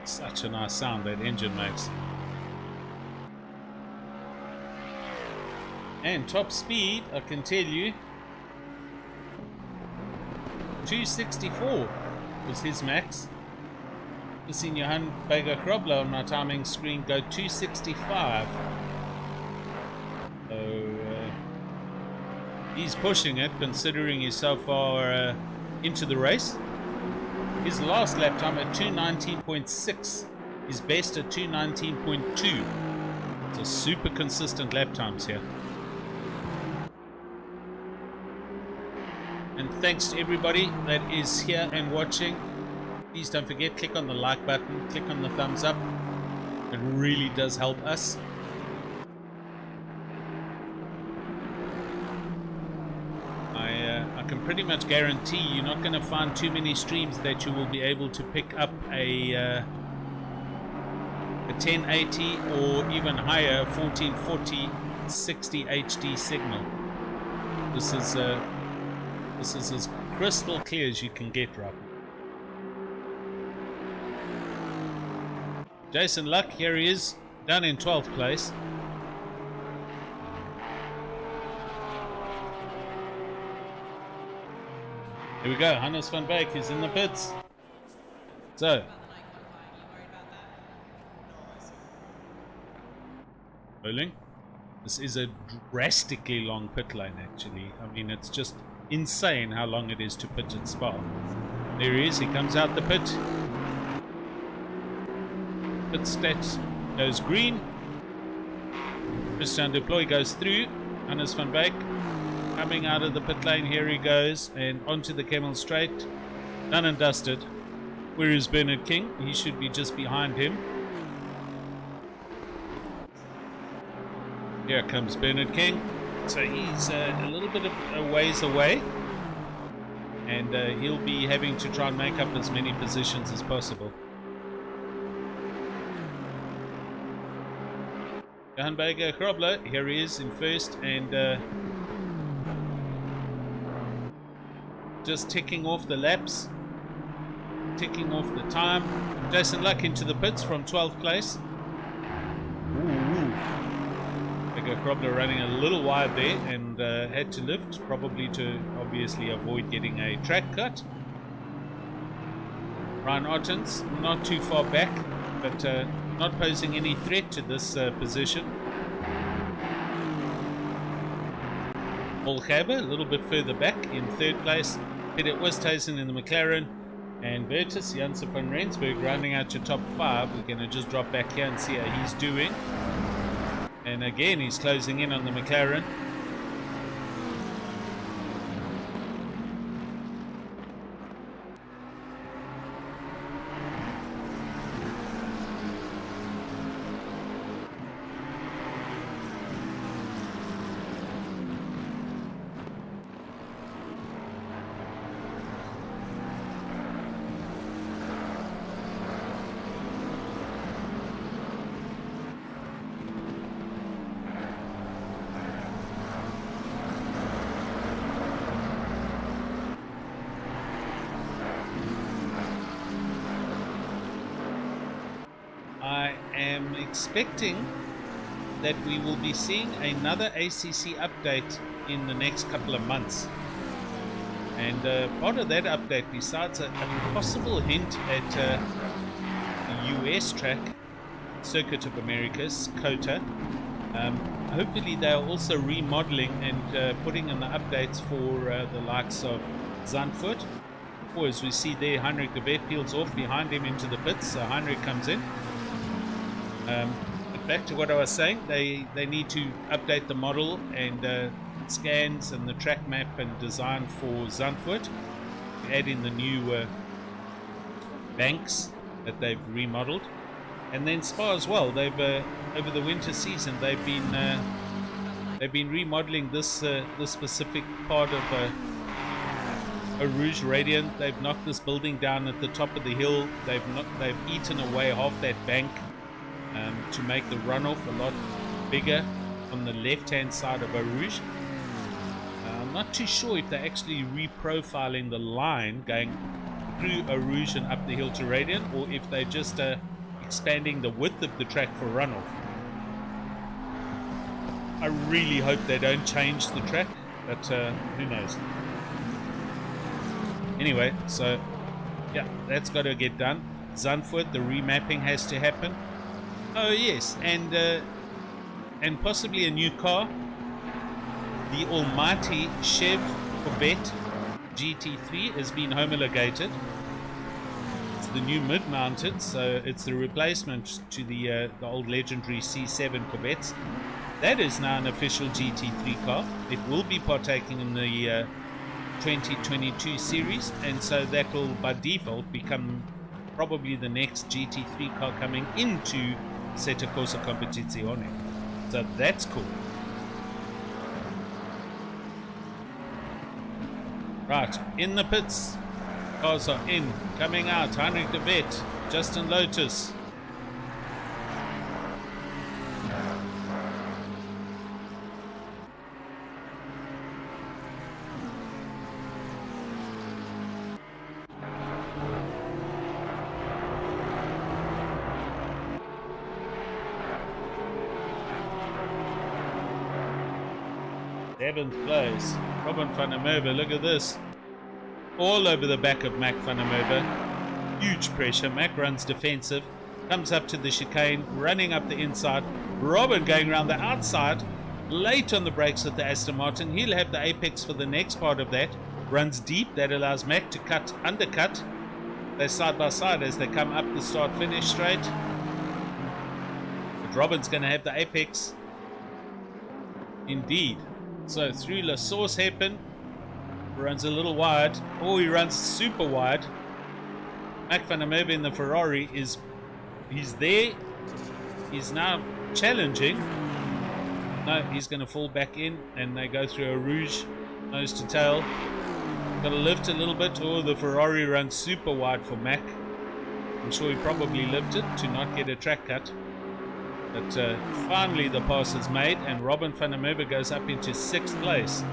Such a nice sound that engine makes. And top speed, I can tell you, 264 was his max. Just seen Johan Bega Krobler on my timing screen go 265. So he's pushing it, considering he's so far into the race. His last lap time at 219.6. His best at 219.2. So super consistent lap times here. And thanks to everybody that is here and watching. Please don't forget, click on the like button, click on the thumbs up. It really does help us. I can pretty much guarantee you're not going to find too many streams that you will be able to pick up a 1080 or even higher 1440 60 HD signal. This is as crystal clear as you can get right now. Jason Luck, here he is, down in 12th place. Here we go, Hannes van Beek is in the pits. So, rolling. This is a drastically long pit lane actually. I mean, it's just insane how long it is to pit at Spa. There he is, he comes out the pit. Pit stats goes green. Christian Deploy goes through. Hannes van Beek coming out of the pit lane. Here he goes and onto the Camel Straight. Done and dusted. Where is Bernard King? He should be just behind him. Here comes Bernard King. So he's a little bit of a ways away. And he'll be having to try and make up as many positions as possible. Johan Krobler, here he is in first, and just ticking off the laps, ticking off the time. Jason Luck into the pits from 12th place. Krobler running a little wide there and had to lift, probably to obviously avoid getting a track cut. Ryan Ottens not too far back, but not posing any threat to this position. Paul Gaber a little bit further back in 3rd place. Peter Oosthuizen in the McLaren, and Bertus Janssen van Rensburg rounding out your top 5. We're going to just drop back here and see how he's doing. And again, he's closing in on the McLaren. I am expecting that we will be seeing another ACC update in the next couple of months. And part of that update, besides a possible hint at the US track, Circuit of Americas, COTA, hopefully they are also remodeling and putting in the updates for the likes of Zandvoort. Or as we see there, Heinrich de Wet peels off behind him into the pits, so Heinrich comes in. But back to what I was saying, they need to update the model and scans and the track map and design for Zandvoort, add in the new banks that they've remodeled, and then Spa as well. They've over the winter season they've been remodeling this this specific part of a Rouge Radiant. They've knocked this building down at the top of the hill. They've eaten away half that bank to make the runoff a lot bigger on the left-hand side of Eau Rouge. I'm not too sure if they're actually reprofiling the line going through Eau Rouge and up the hill to Radiant, or if they're just expanding the width of the track for runoff. I really hope they don't change the track, but who knows. Anyway, so yeah, that's got to get done. Zandvoort, the remapping has to happen. Oh yes, and possibly a new car. The almighty Chev Corvette GT3 has been homologated. It's the new mid-mounted, so it's the replacement to the old legendary C7 Corvettes. That is now an official GT3 car. It will be partaking in the 2022 series, and so that will by default become probably the next GT3 car coming into Sette Corsa Competizione. So that's cool. Right, in the pits. Cars are in, coming out. Heinrich de Wet, Justin Lotus. Seventh place, Robin van der Merwe. Look at this. All over the back of Mac van der Merwe. Huge pressure. Mac runs defensive. Comes up to the chicane, running up the inside. Robin going around the outside. Late on the brakes with the Aston Martin. He'll have the apex for the next part of that. Runs deep. That allows Mac to undercut. They're side by side as they come up the start-finish straight. But Robin's going to have the apex. Indeed. So through La Source hairpin, runs a little wide. Oh, he runs super wide. Mac van der Merwe in the Ferrari he's there. He's now challenging. No, he's going to fall back in, and they go through a rouge, nose to tail. Got to lift a little bit. Oh, the Ferrari runs super wide for Mac. I'm sure he probably lifted to not get a track cut. But finally the pass is made, and Robin van der Merwe goes up into 6th place.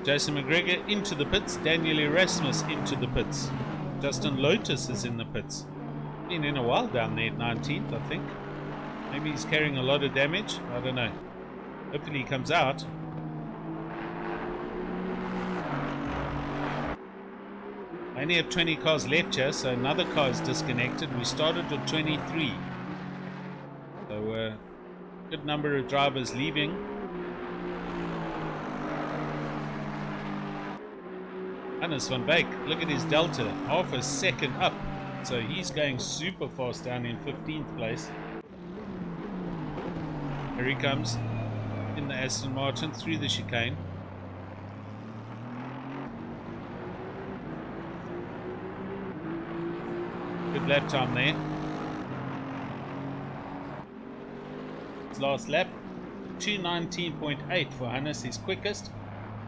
Jason Mcgregor into the pits, Daniel Erasmus into the pits. Justin Lotus is in the pits. Been in a while down there at 19th, I think. Maybe he's carrying a lot of damage. I don't know. Hopefully he comes out. I only have 20 cars left here, so another car is disconnected. We started with 23. So good number of drivers leaving. Hannes van Beek, look at his delta, half a second up. So he's going super fast down in 15th place. Here he comes in the Aston Martin through the chicane. Good lap time there. His last lap, 2:19.8 for Hannes, his quickest.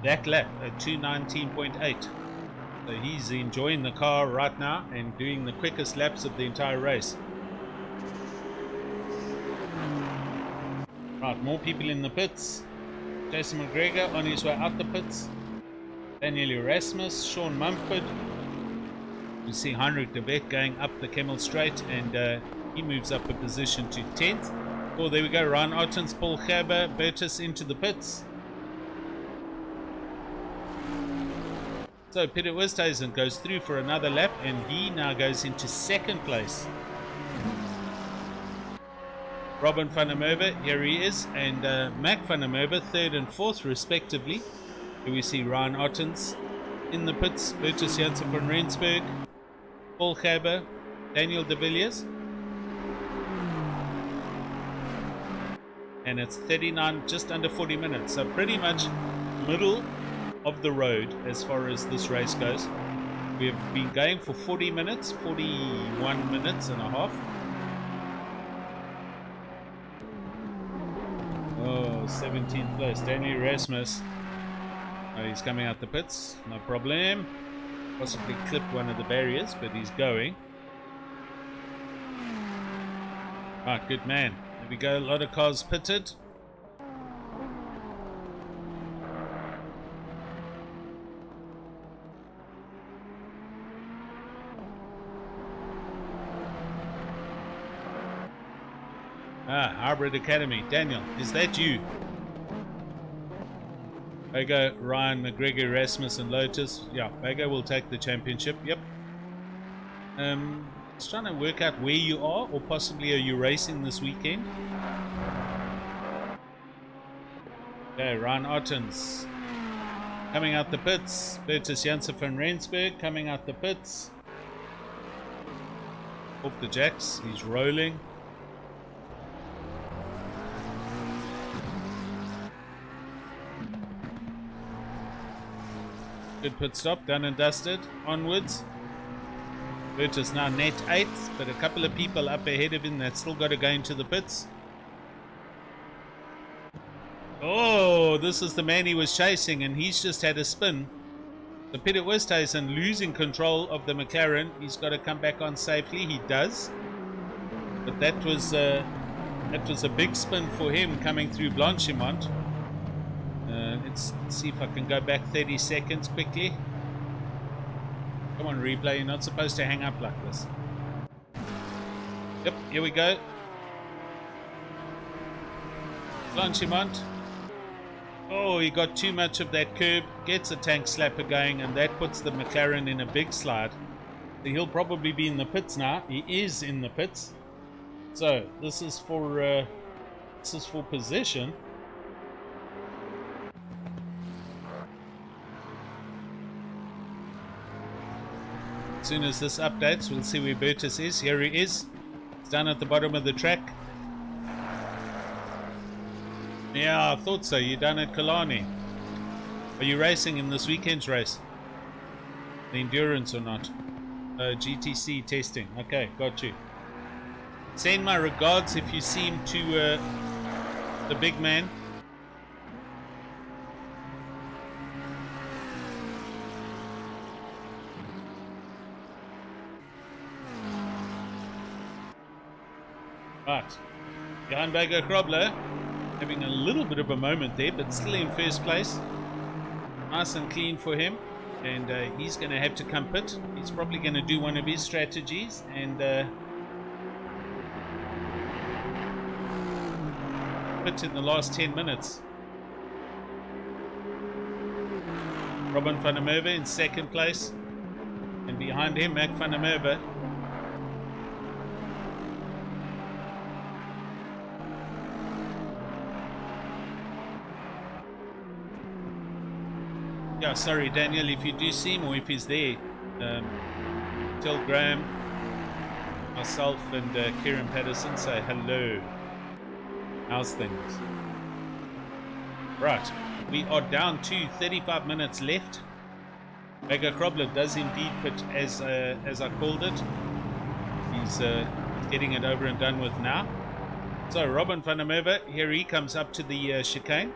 That lap at 2:19.8. So he's enjoying the car right now and doing the quickest laps of the entire race. Right, more people in the pits. Jason Mcgregor on his way out the pits. Daniel Erasmus, Sean Mumford. You see Heinrich de Wet going up the Kemmel Straight, and he moves up a position to 10th. Oh, there we go. Ryan Ottens, Paul Gerber, Bertus into the pits. So Peter Westhuizen goes through for another lap, and he now goes into 2nd place. Robin van der Merwe, here he is, and Mac van der Merwe, 3rd and 4th respectively. Here we see Ryan Ottens in the pits, Bertus Janssen van Rensburg, Paul Gerber, Daniel de Villiers. And it's 39, just under 40 minutes, so pretty much middle of the road as far as this race goes. We have been going for 40 minutes, 41 minutes and a half. Oh, 17th place, Daniel Erasmus. Oh, he's coming out the pits, no problem. Possibly clipped one of the barriers, but he's going. Right, good man. There we go, a lot of cars pitted. Herbert Academy. Daniel, is that you? Bago, Ryan, Mcgregor, Erasmus and Lotus. Yeah, Bago will take the championship. Yep. Just trying to work out where you are, or possibly are you racing this weekend? Okay, Ryan Ottens coming out the pits. Bertus Janssen van Rensburg coming out the pits. Off the jacks, he's rolling. Good pit stop, done and dusted. Onwards. Bertus now net 8th, but a couple of people up ahead of him that still got to go into the pits. Oh, this is the man he was chasing, and he's just had a spin. So Peter Westhuizen losing control of the McLaren. He's got to come back on safely. He does. But that was a big spin for him coming through Blanchimont. Let's see if I can go back 30 seconds quickly. Come on, replay. You're not supposed to hang up like this. Yep, here we go. Blanchimont. Oh, he got too much of that curb. Gets a tank slapper going, and that puts the McLaren in a big slide. So he'll probably be in the pits now. He is in the pits. So this is for position. As soon as this updates, we'll see where Bertus is. Here he is. He's down at the bottom of the track. Yeah, I thought so. You're done at Kalani. Are you racing in this weekend's race? The endurance or not? GTC testing. Okay, got you. Send my regards if you see him to the big man. Right. Mcgregor having a little bit of a moment there, but still in first place. Nice and clean for him. And he's going to have to come pit. He's probably going to do one of his strategies and pit in the last 10 minutes. Robin van der Merwe in second place. And behind him, Mac van der Merwe. Yeah, sorry, Daniel, if you do see him or if he's there, tell Graham, myself, and Kieran Patterson, say hello. How's things? Right, we are down to 35 minutes left. Mcgregor does indeed pit as I called it. He's getting it over and done with now. So, Robin van der Merwe, here he comes up to the chicane.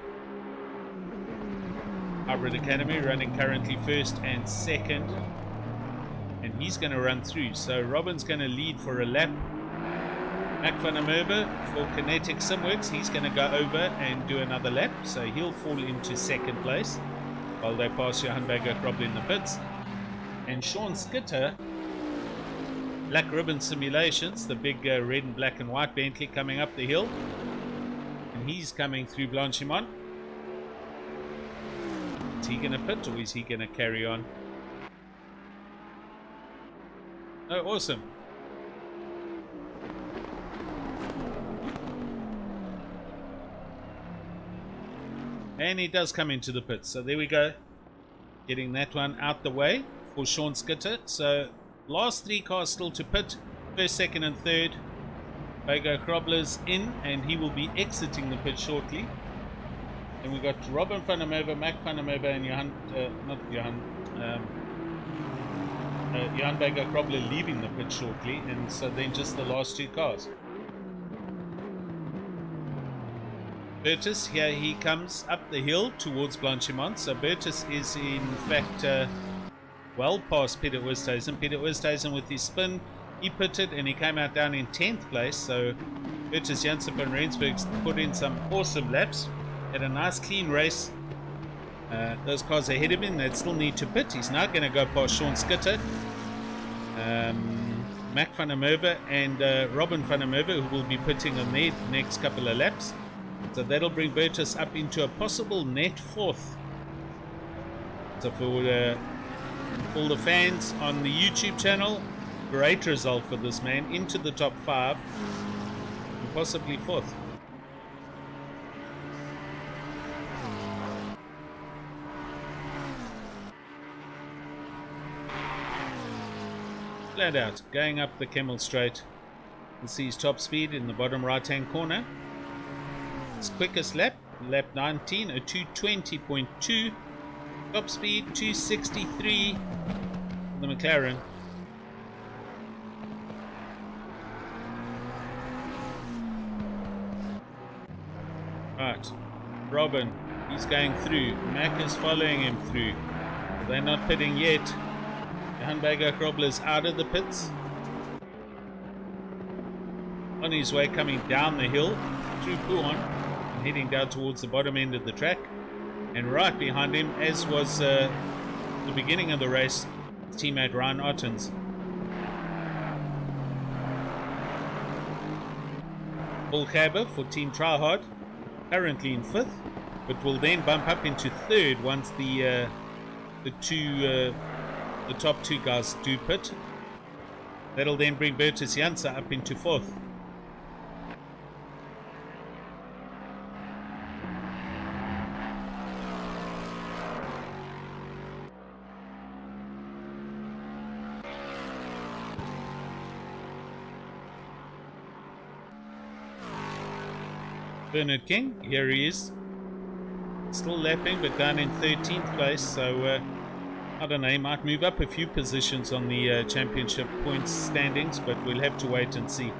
Herbert Academy running currently first and second, and he's going to run through. So Robin's going to lead for a lap. Mac van der Merwe for Kinetic Simworks, he's going to go over and do another lap, so he'll fall into second place while they pass Johan Mcgregor in the pits. And Sean Skitter, Black Ribbon Simulations, the big red and black and white Bentley coming up the hill, and he's coming through Blanchimont. Is he going to pit or is he going to carry on? Oh, awesome. And he does come into the pit. So there we go. Getting that one out the way for Sean Skitter. So last three cars still to pit. First, second and third. Mcgregor's in and he will be exiting the pit shortly. And we got Robin van der Merwe, Mac van der Merwe, and Johan Mcgregor leaving the pit shortly, and so then just the last two cars. Bertus, here he comes up the hill towards Blanchimont. So Bertus is in fact well past Peter Oosthuizen. Peter Oosthuizen with his spin, he pitted and he came out down in 10th place. So Bertus Janssen van Rensburg's put in some awesome laps. Had a nice clean race. Those cars ahead of him that still need to pit. He's now going to go past Sean Skitter, Mac van der Merwe and Robin van der Merwe, who will be pitting on their next couple of laps. So that'll bring Bertus up into a possible net fourth. So for all the fans on the YouTube channel, great result for this man, into the top 5 and possibly fourth. Flat out, going up the Kemmel Straight. You see his top speed in the bottom right hand corner. His quickest lap, lap 19, a 220.2. Top speed 263. The McLaren. Right, Robin, he's going through. Mac is following him through. They're not pitting yet. Johan Mcgregor is out of the pits. On his way coming down the hill through Pouhon and heading down towards the bottom end of the track. And right behind him, as was the beginning of the race, his teammate Ryan Ottens. Paul Gerber for Team Tryhard, currently in 5th, but will then bump up into 3rd once the top 2 guys do pit. That'll then bring Bertus Janssen up into 4th. Bernard King, here he is. Still lapping, but down in 13th place, so I don't know, he might move up a few positions on the championship points standings, but we'll have to wait and see.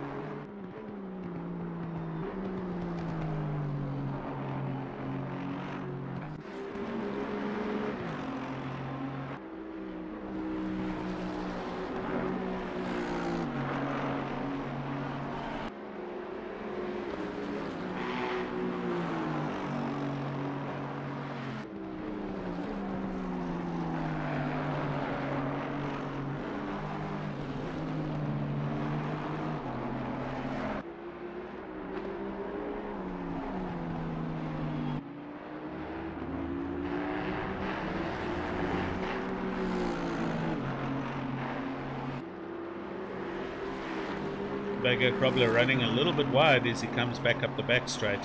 Mcgregor running a little bit wide as he comes back up the back straight.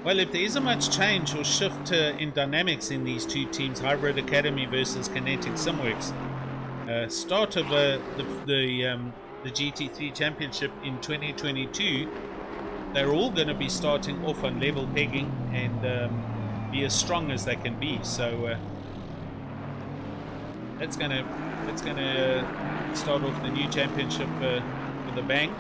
Well, if there isn't much change or shift in dynamics in these two teams, Hybrid Academy versus Kinetic Simworks, start of the GT3 Championship in 2022, they're all going to be starting off on level pegging and be as strong as they can be. So that's going to start off the new championship with a bang.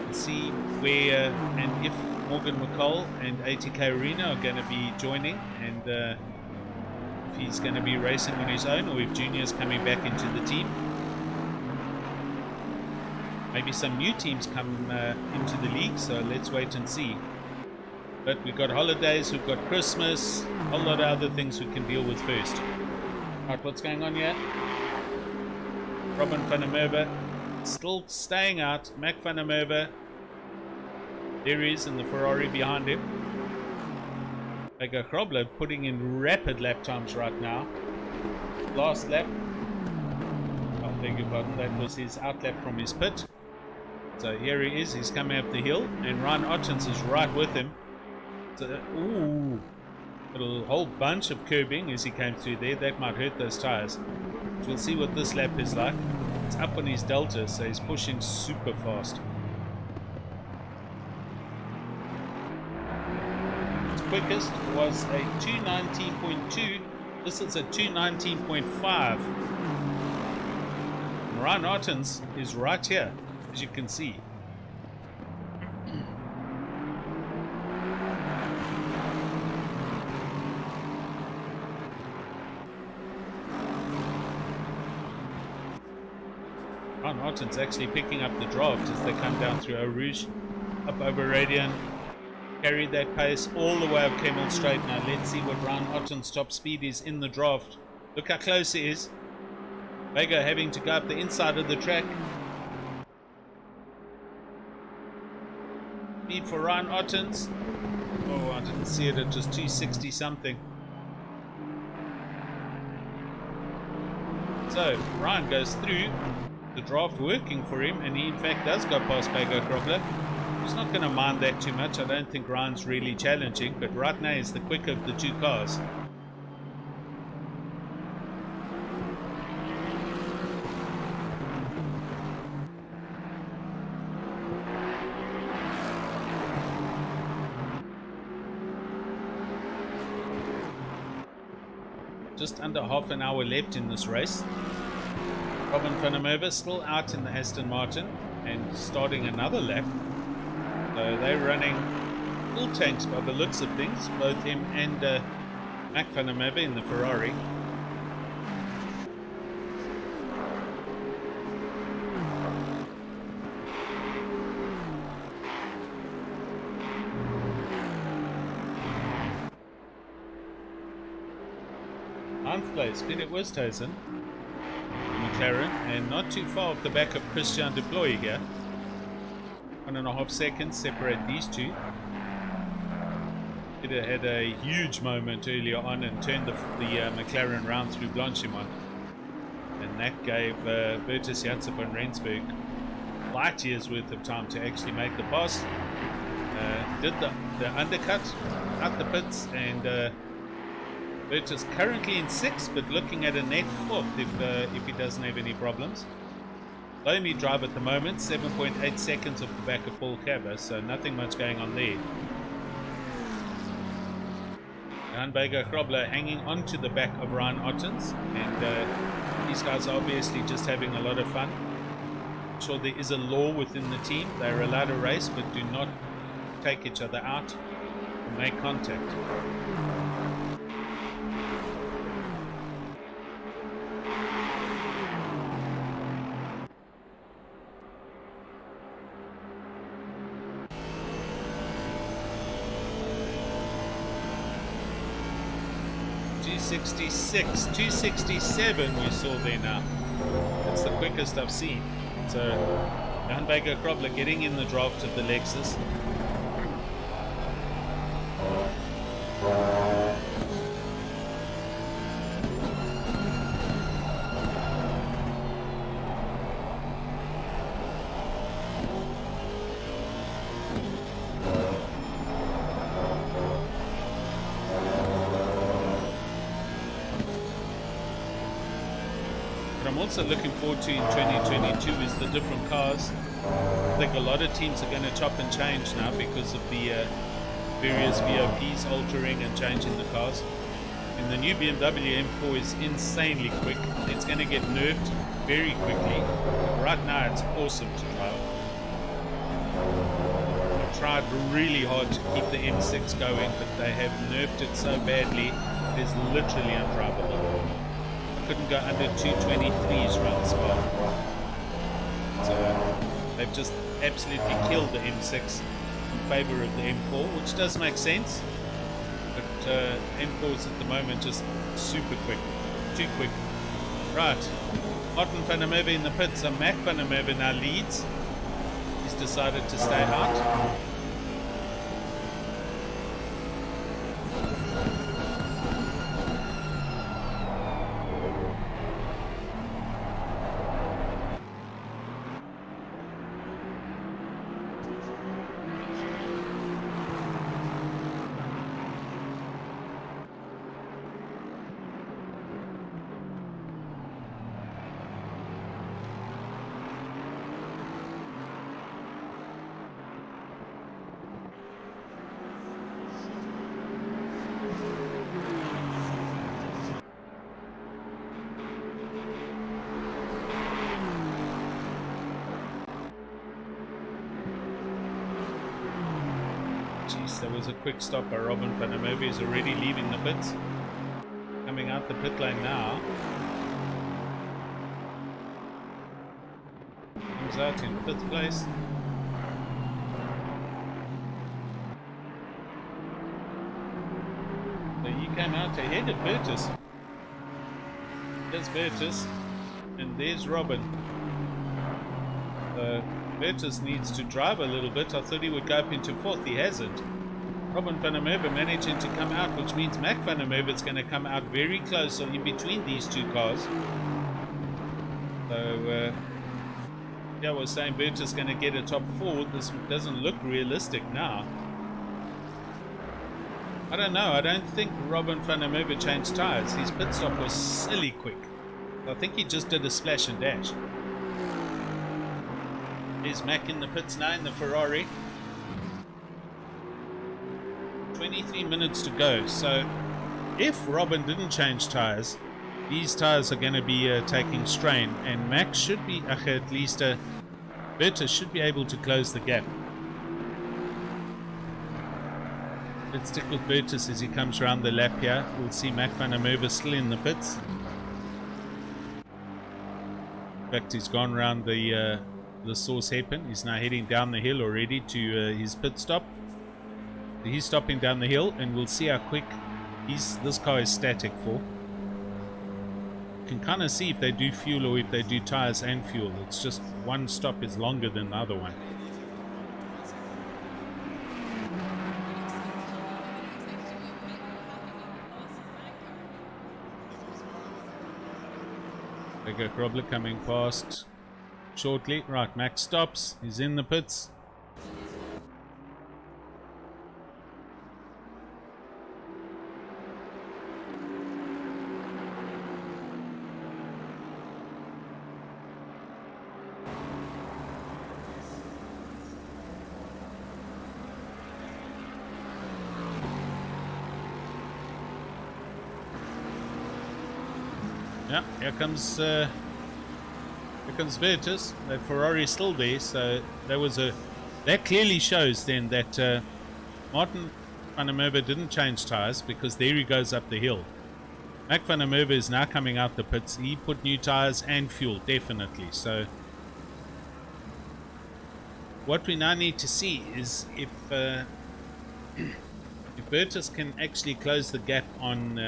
Let's see where and if Morgan McCall and ATK Arena are going to be joining, and if he's going to be racing on his own or if Junior's coming back into the team. Maybe some new teams come into the league, so let's wait and see. But we've got holidays, we've got Christmas, a whole lot of other things we can deal with first. Right, what's going on here? Robin van der Merwe still staying out. Mac van der Merwe, there he is in the Ferrari behind him. Mcgregor putting in rapid lap times right now. Last lap, I beg your pardon, that was his out lap from his pit. So here he is, he's coming up the hill, and Ryan Ottens is right with him. So, ooh, got a whole bunch of curbing as he came through there. That might hurt those tires. So we'll see what this lap is like. It's up on his delta, so he's pushing super fast. His quickest was a 219.2. This is a 219.5. Ryan Ottens is right here, as you can see. Ryan Ottens actually picking up the draft as they come down through Eau Rouge, up over Radian, carried that pace all the way up Kemmel Straight. Now let's see what Ryan Ottens' top speed is in the draft. Look how close he is. Vega having to go up the inside of the track. Speed for Ryan Ottens. Oh, I didn't see it. It was 260 something. So Ryan goes through. The draft working for him, and he in fact does go past Mcgregor. He's not going to mind that too much. I don't think Ryan's really challenging, but right now is the quicker of the two cars. Just under half an hour left in this race. Robin van der Merwe still out in the Aston Martin and starting another lap. So they're running full tanks by the looks of things, both him and Mac van der Merwe in the Ferrari. Ninth place, Peter Westhuizen, McLaren, and not too far off the back of Christian Deploy here. 1.5 seconds separate these two. Peter had a huge moment earlier on and turned the McLaren round through Blanchimont, and that gave Bertus Janssen van Rensburg light years worth of time to actually make the pass. Did the undercut out the pits, and Bertus currently in 6th, but looking at a net 4th if he doesn't have any problems. Loamy drive at the moment, 7.8 seconds off the back of Paul Cava, so nothing much going on there. Mcgregor Krobler hanging onto the back of Ryan Ottens, and these guys are obviously just having a lot of fun. I'm sure there is a law within the team. They're allowed to race, but do not take each other out or make contact. .266, 267 we saw there now. That's the quickest I've seen. So, Mcgregor Krobler getting in the draft of the Lexus. I'm also looking forward to in 2022 is the different cars. I think a lot of teams are going to chop and change now because of the various VOPs altering and changing the cars. And the new BMW M4 is insanely quick. It's going to get nerfed very quickly. Right now it's awesome to drive. I've tried really hard to keep the M6 going, but they have nerfed it so badly it is literally undrivable. Couldn't go under 223s around Spa. So they've just absolutely killed the M6 in favor of the M4, which does make sense. But M4s at the moment just super quick, too quick. Right, Martin van der Merwe in the pits, so Mac van der Merwe now leads. He's decided to stay out. There was a quick stop by Robin van der Merwe. He's already leaving the pits. Coming out the pit lane now. Comes out in 5th place. So he came out ahead of Bertus. There's Bertus. And there's Robin. Bertus needs to drive a little bit. I thought he would go up into 4th. He hasn't. Robin van der Merwe managing to come out, which means Mac van der Merwe is going to come out very close in between these two cars. So, yeah, I was saying Bertus is going to get a top 4. This doesn't look realistic now. I don't know. I don't think Robin van der Merwe changed tyres. His pit stop was silly quick. I think he just did a splash and dash. There's Mac in the pits now in the Ferrari. 23 minutes to go. So if Robin didn't change tyres, these tyres are going to be taking strain, and Max should be, at least Bertus should be able to close the gap. Let's stick with Bertus as he comes around the lap here. We'll see Mac van der Merwe still in the pits. In fact, he's gone around the source hairpin. He's now heading down the hill already to his pit stop. He's stopping down the hill, and we'll see how quick this car is static for. You can kind of see if they do fuel or if they do tires and fuel. It's just one stop is longer than the other one. Mcgregor probably coming past shortly. Right, Max stops. He's in the pits. Yeah, here comes Virtus. That Ferrari's still there, so that clearly shows then that Martin van der Merwe didn't change tyres, because there he goes up the hill. Mac van der Merwe is now coming out the pits. He put new tyres and fuel, definitely. So what we now need to see is if Virtus can actually close the gap on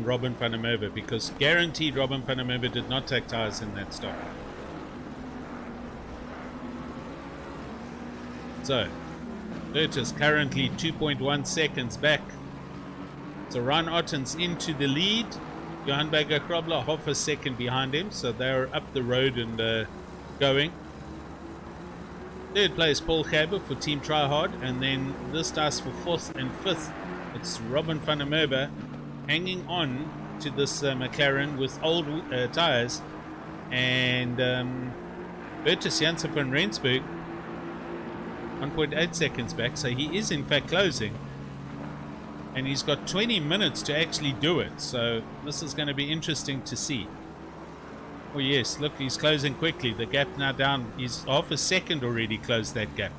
Robin van der Merwe, because guaranteed Robin van der Merwe did not take tyres in that stop. So Virtus currently 2.1 seconds back. So Ron Otten's into the lead. Johan Berger-Krobler half a second behind him, so they're up the road and going. Third place Paul Gerber for Team Tryhard, and then this dice for fourth and fifth. It's Robin van der Merwe hanging on to this McLaren with old tyres, and Bertus Janssen van Rensburg 1.8 seconds back, so he is in fact closing, and he's got 20 minutes to actually do it, so this is going to be interesting to see. Oh yes, look, he's closing quickly. The gap now down, he's half a second already closed that gap.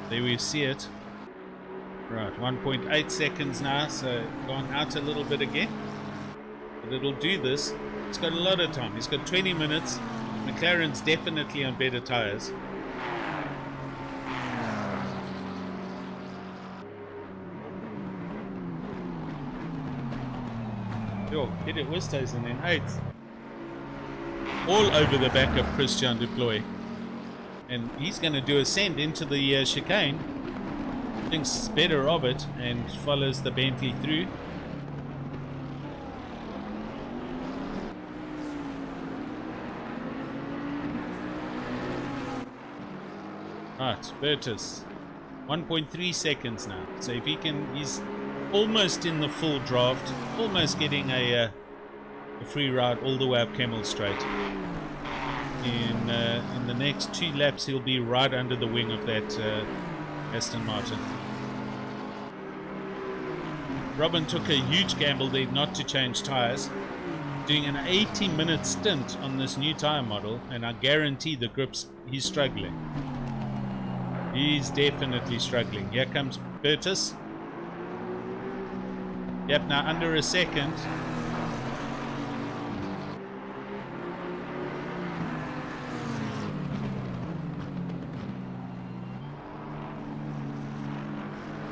There we see it. Right, 1.8 seconds now, so gone out a little bit again. But it'll do this. It's got a lot of time. He's got 20 minutes. McLaren's definitely on better tyres. Yo, hit it Westhuizen in 8th. All over the back of Christian Deploy. And he's going to do a send into the chicane. Thinks better of it and follows the Bentley through. Right, Bertus 1.3 seconds now, so if he can, he's almost in the full draft, almost getting a free ride all the way up Kemmel Straight. In the next 2 laps he'll be right under the wing of that Aston Martin. Robin took a huge gamble there not to change tyres, doing an 80-minute stint on this new tyre model, and I guarantee the grips, he's struggling. He's definitely struggling. Here comes Bertus. Yep, now under a second.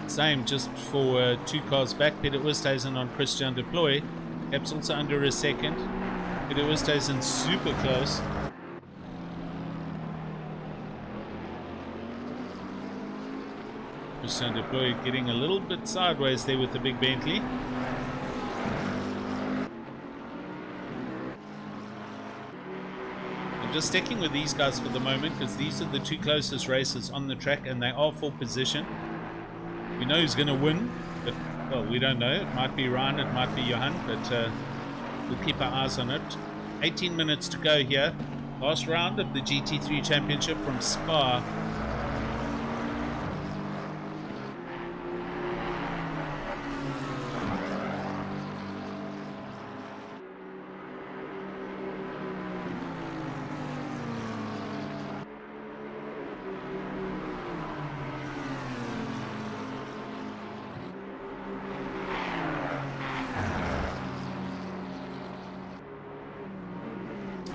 Same just for 2 cars back. Peter Westhuizen on Christian Deploy. Cap's also under a second. Peter Westhuizen super close. Christian Deploy getting a little bit sideways there with the big Bentley. I'm just sticking with these guys for the moment because these are the 2 closest racers on the track and they are for position. We know who's going to win, but well, we don't know. It might be Ryan, it might be Johan, but we'll keep our eyes on it. 18 minutes to go here. Last round of the GT3 Championship from Spa.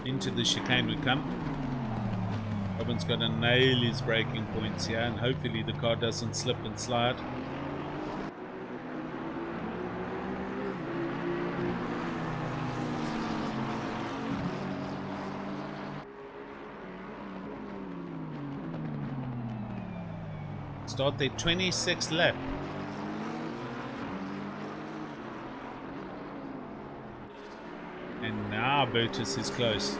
Into the chicane we come. Robin's got to nail his braking points here, and hopefully the car doesn't slip and slide. Start their 26th lap. And now Bertus is close.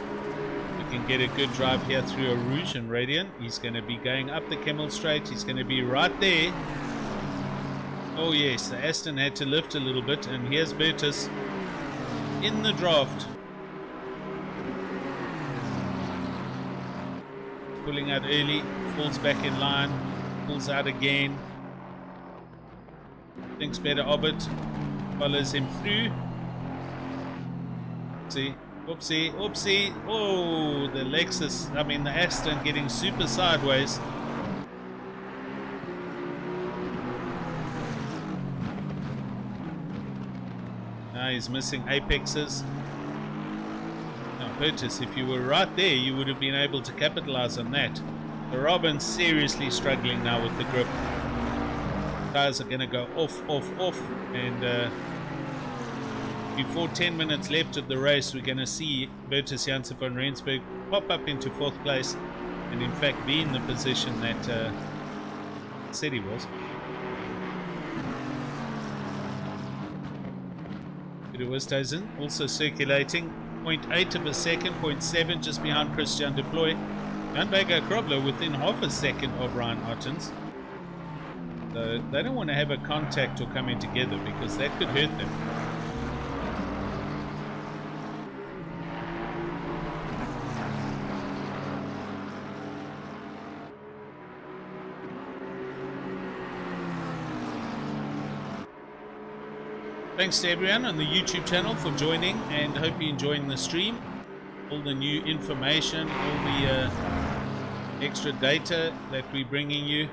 We can get a good drive here through a Rouge and Radiant. He's going to be going up the Kemmel Straight. He's going to be right there. Oh yes, the Aston had to lift a little bit. And here's Bertus in the draft. pulling out early, falls back in line, pulls out again. Thinks better of it, follows him through. Oopsie, oopsie, oopsie. Oh, the the Aston getting super sideways. Now he's missing apexes. Now, Curtis, if you were right there, you would have been able to capitalize on that. The Robin's seriously struggling now with the grip. Tires are going to go off, and before 10 minutes left of the race, we're going to see Bertus Janssen van Rensburg pop up into 4th place and in fact be in the position that said he was. Peter Westhuizen also circulating 0.8 of a second, 0.7 just behind Christian de Ploy. Mcgregor Krobler within half a second of Ryan Ottens. So they don't want to have a contact or come in together because that could hurt them. Thanks to everyone on the YouTube channel for joining, and hope you're enjoying the stream. All the new information, all the extra data that we're bringing you.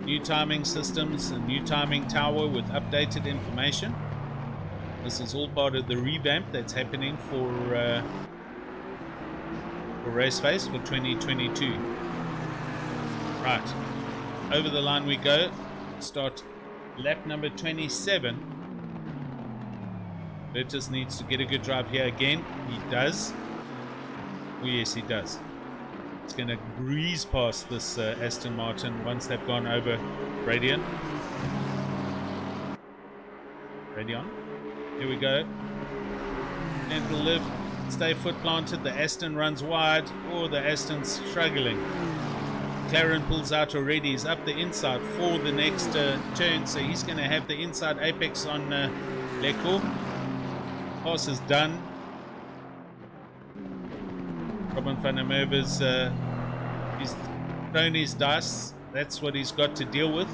New timing systems, a new timing tower with updated information. This is all part of the revamp that's happening for Raceface for 2022. Right, over the line we go. Start lap number 27. Bertus needs to get a good drive here again. He does. Oh yes, he does. It's going to breeze past this Aston Martin once they've gone over Radeon. Here we go. Gentle lift. Stay foot planted. The Aston runs wide. Oh, the Aston's struggling. McLaren pulls out already. He's up the inside for the next turn. So he's going to have the inside apex on Leco. Pass is done. Robin van der Merwe's he's thrown his dice. That's what he's got to deal with.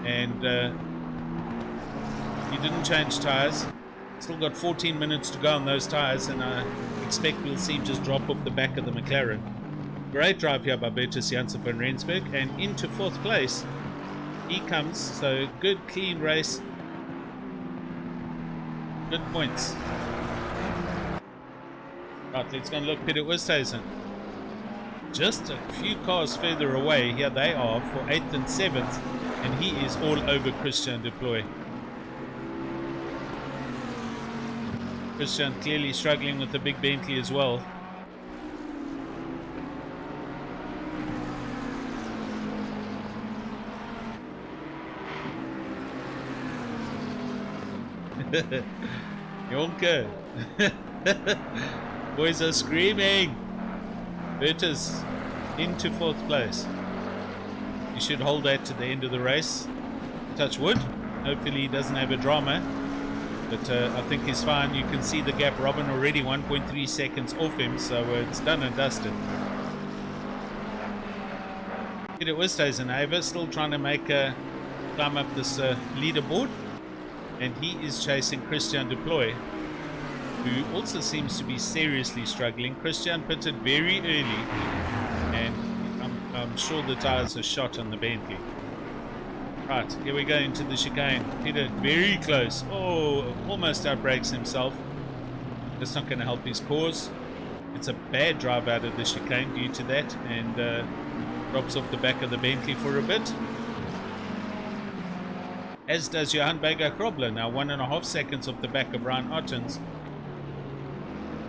And he didn't change tyres. Still got 14 minutes to go on those tyres, and I expect we'll see him just drop off the back of the McLaren. Great drive here by Bertus Janssen van Rensburg, and into 4th place he comes. So good clean race. Good points. Right, let's go and look. Peter Westhuizen. Just a few cars further away. Here they are for 8th and 7th. And he is all over Christian de Ploy. Christian clearly struggling with the big Bentley as well. Jonker. Boys are screaming. Bertus into 4th place. You should hold that to the end of the race. Touch wood. Hopefully he doesn't have a drama. But I think he's fine. You can see the gap. Robin already 1.3 seconds off him. So it's done and dusted. Peter Westhuizen, however, still trying to make a climb up this leaderboard. And he is chasing Christian de Ploy, who also seems to be seriously struggling. Christian pitted very early, and I'm sure the tyres are shot on the Bentley. Right, here we go into the chicane. Peter very close. Oh, almost outbrakes himself. That's not going to help his cause. It's a bad drive out of the chicane due to that, and drops off the back of the Bentley for a bit. As does Johan Berger Krobler, now 1.5 seconds off the back of Ryan Ottens.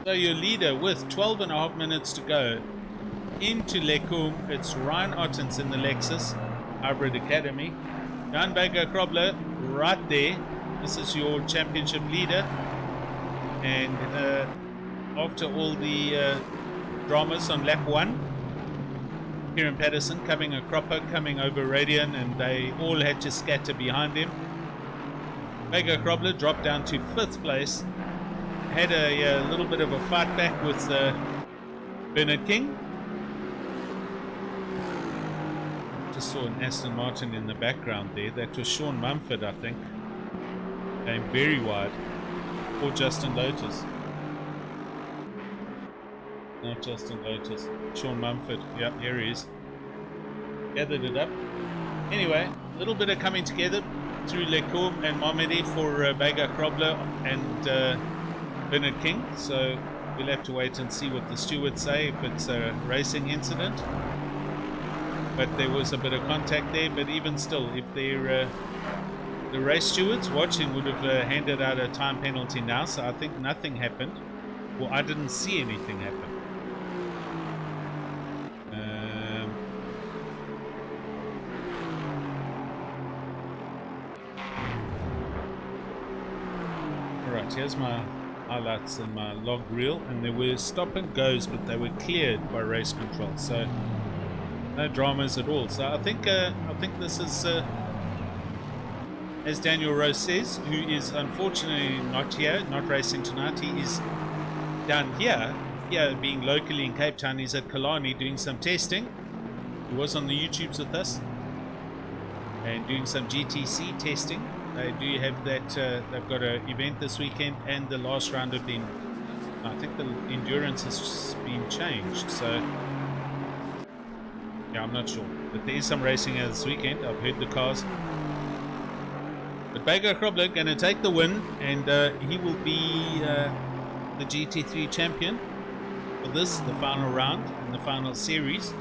So your leader with 12.5 minutes to go into Lecum. It's Ryan Ottens in the Lexus Hybrid Academy. Johan Berger Krobler right there. This is your championship leader. And after all the dramas on lap 1, Kieran Patterson coming a cropper, coming over Radeon, and they all had to scatter behind him. Berger Krobler dropped down to 5th place. Had a little bit of a fight back with Bernard King. Just saw an Aston Martin in the background there. That was Sean Mumford, I think. Came very wide. Or Justin Lotus. Not Justin Lotus. Sean Mumford. Yep, here he is. Gathered it up. Anyway, a little bit of coming together through Lecour and Mohammedi for Bega Krobler and Bernard King. So we'll have to wait and see what the stewards say if it's a racing incident. But there was a bit of contact there. But even still, if they're the race stewards watching would have handed out a time penalty now. So I think nothing happened. Well, I didn't see anything happen. Alright, here's my highlights and my log reel, and there were stop and goes, but they were cleared by race control, so no dramas at all. So I think this is as Daniel Rose says, who is unfortunately not here, not racing tonight. He is down here being locally in Cape Town. He's at Kalani doing some testing. He was on the YouTubes with us and doing some GTC testing. They do have that, they've got an event this weekend, and the last round of the, I think the endurance has been changed, so yeah, I'm not sure. But there is some racing here this weekend. I've heard the cars. But Bega Krobler going to take the win, and he will be the GT3 champion for this, the final round in the final series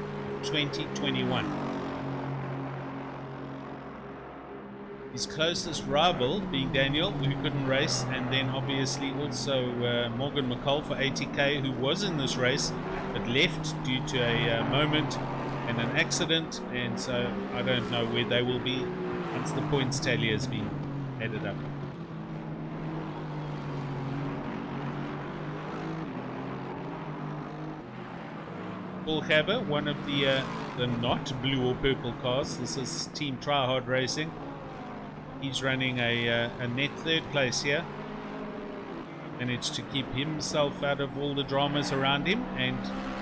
2021. His closest rival being Daniel, who couldn't race, and then obviously also Morgan McCall for ATK, who was in this race but left due to a moment and an accident, and so I don't know where they will be once the points tally has been added up. Paul Haber, one of the not blue or purple cars. This is Team Tryhard Racing. He's running a net third place here. Managed to keep himself out of all the dramas around him, and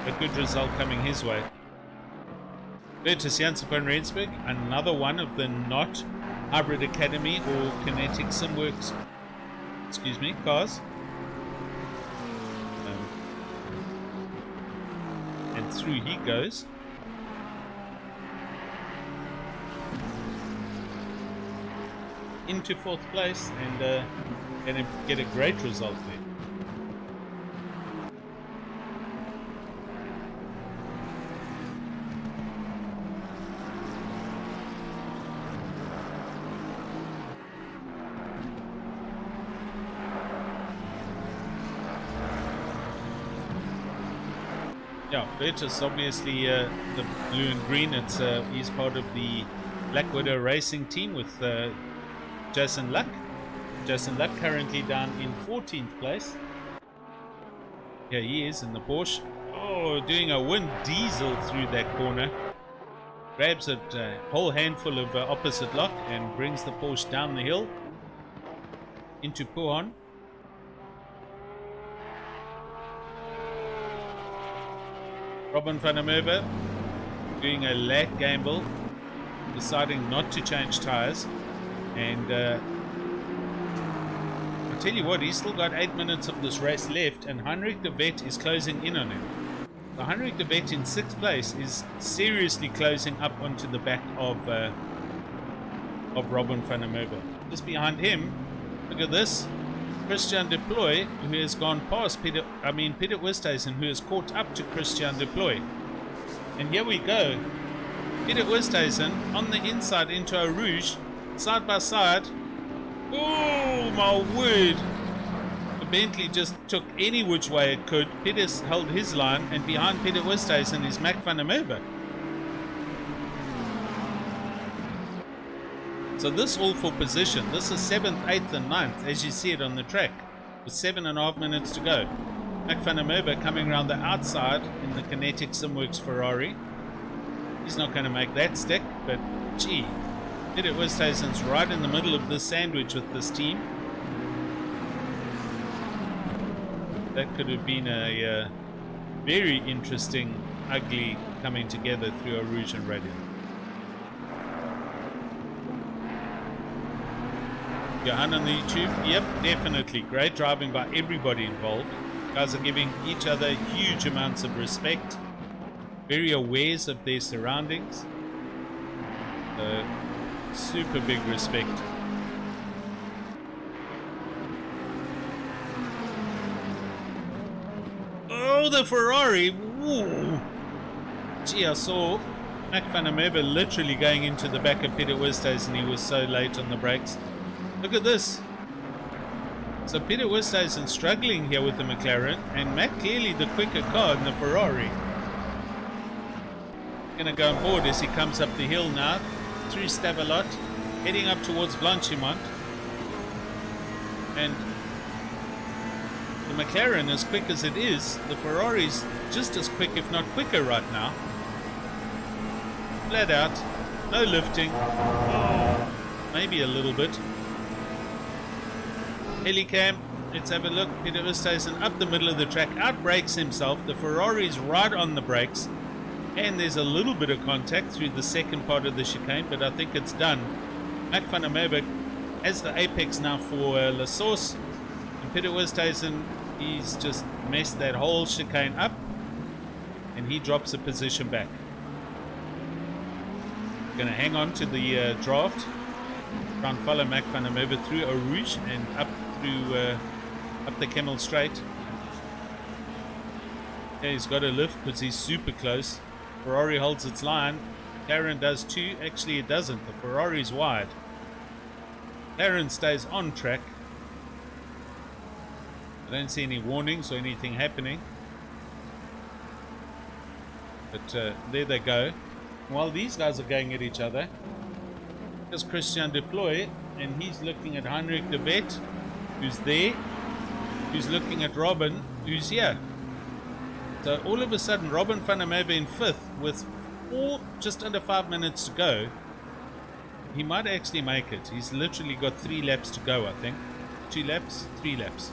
a good result coming his way. Bertus Janssen van Rensburg, another one of the not Hybrid Academy or Kinetic Simworks, cars. And through he goes. Into fourth place, and going to get a great result there. Yeah, Bertus obviously the blue and green. It's he's part of the Black Widow Racing team with Jason Luck. Jason Luck currently down in 14th place. Here he is in the Porsche. Oh, doing a Wind Diesel through that corner. Grabs a whole handful of opposite lock and brings the Porsche down the hill into Puhan. Robin van der Merwe doing a lag gamble, deciding not to change tires. And I'll tell you what, he's still got 8 minutes of this race left, and Heinrich de Wet is closing in on him. So Heinrich de Wet in 6th place is seriously closing up onto the back of Robin van der Merwe. Just behind him, look at this, Christian de Ploy, who has gone past Peter Westhuizen, who has caught up to Christian de Ploy. And here we go, Peter Westhuizen on the inside into a Rouge, side by side. Oh my word, the Bentley just took any which way it could. Peter's held his line, and behind Peter Westhuizen is Mac van der Merwe. So this all for position. This is 7th, 8th and 9th as you see it on the track with 7.5 minutes to go. Mac van der Merwe coming around the outside in the Kinetic Simworks Ferrari. He's not going to make that stick, but gee, Peter Westhuizen's right in the middle of this sandwich with this team. That could have been a very interesting, ugly coming together through a Rouge and Radiant. Johan on the YouTube. Yep, definitely. Great driving by everybody involved. Guys are giving each other huge amounts of respect. Very aware of their surroundings. Super big respect. Oh, the Ferrari. Woo. Gee, I saw Mac van der Merwe literally going into the back of Peter Westhuizen. He was so late on the brakes. Look at this. So Peter Westhuizen struggling here with the McLaren, and Mac clearly the quicker car in the Ferrari. Gonna go on board as he comes up the hill now, through Stavelot, heading up towards Blanchimont. And the McLaren, as quick as it is, the Ferrari's just as quick, if not quicker right now. Flat out, no lifting. Oh, maybe a little bit. Helicam, let's have a look. Peter Westhuizen up the middle of the track, outbrakes himself. The Ferrari's right on the brakes, and there's a little bit of contact through the second part of the chicane, but I think it's done. Mac van der Merwe has the apex now for La Source, and Peter Westhuizen, he's just messed that whole chicane up, and he drops a position back. Going to hang on to the draft, try and follow Mac van der Merwe through Eau Rouge and up through up the Kemmel Straight. Yeah, he's got a lift because he's super close. Ferrari holds its line. Karen does too. Actually, it doesn't. The Ferrari's wide. Karen stays on track. I don't see any warnings or anything happening. But there they go. While these guys are going at each other, there's Christian Deploy, and he's looking at Heinrich de Wet, who's there, who's looking at Robin, who's here. So all of a sudden, Robin van der Merwe in 5th with just under 5 minutes to go. He might actually make it. He's literally got 3 laps to go, I think. 2 laps, 3 laps.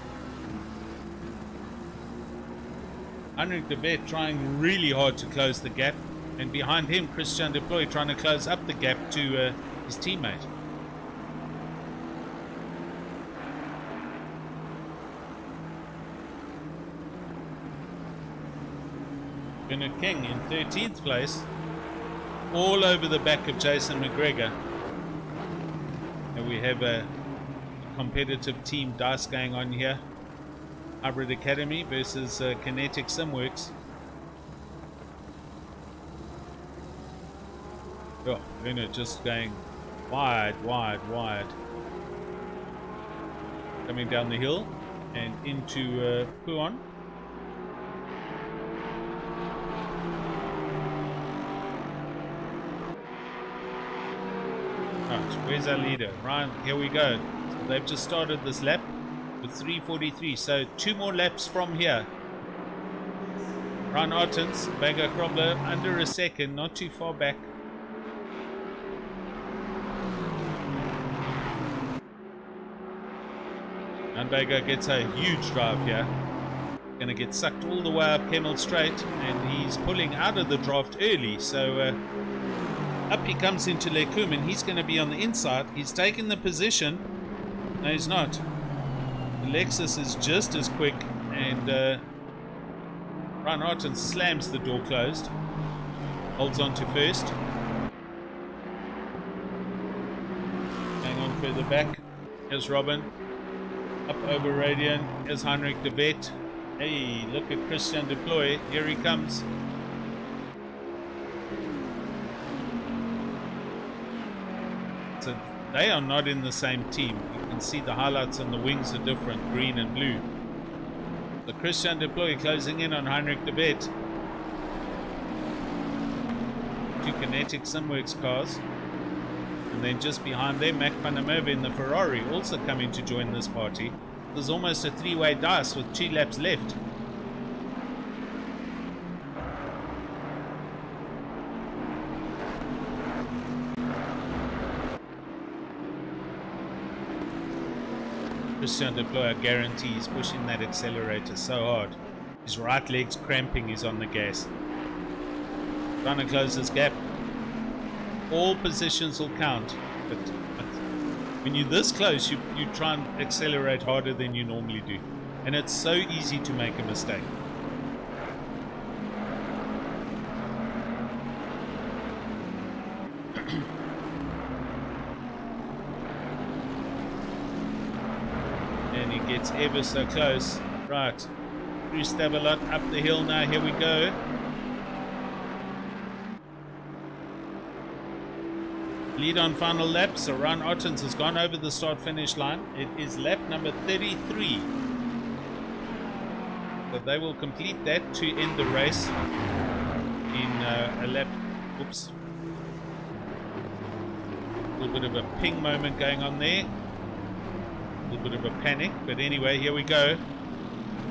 Heinrich de Wet trying really hard to close the gap, and behind him, Christian Deploy trying to close up the gap to his teammate. Bernard King in 13th place, all over the back of Jason Mcgregor. And we have a competitive team dice going on here. Hybrid Academy versus Kinetic Simworks. Oh, Bernard just going wide. Coming down the hill and into Puon. Where's our leader? Ryan, here we go. So they've just started this lap with 3:43, so 2 more laps from here. Ryan Ottens, Bagger Krobler under a second, not too far back. And Bagger gets a huge drive here. Going to get sucked all the way up Kemmel Straight, and he's pulling out of the draft early, so up he comes into Lecum, and he's going to be on the inside. He's taking the position. No, he's not. The Lexus is just as quick, and Ryan Horton slams the door closed. Holds on to first. Hang on further back. Here's Robin. Up over Radian. Here's Heinrich de Wet. Hey, look at Christian Deploy. Here he comes. So they are not in the same team. You can see the highlights on the wings are different, green and blue. The Christian Deploy closing in on Heinrich de Wet. 2 Kinetic Simworks cars. And then just behind them, Mac van der Merwe in the Ferrari also coming to join this party. There's almost a 3-way dice with 2 laps left. Christian Deploy, I guarantee he's pushing that accelerator so hard. His right leg's cramping, he's on the gas. Trying to close this gap. All positions will count, but When you're this close, you try and accelerate harder than you normally do. And it's so easy to make a mistake. And he gets ever so close. Right. Through Stavelot, up the hill now. Here we go. Lead on final lap. So Ron Ottens has gone over the start-finish line. It is lap number 33. So they will complete that to end the race in a lap. Oops. A little bit of a ping moment going on there. A little bit of a panic. But anyway, here we go.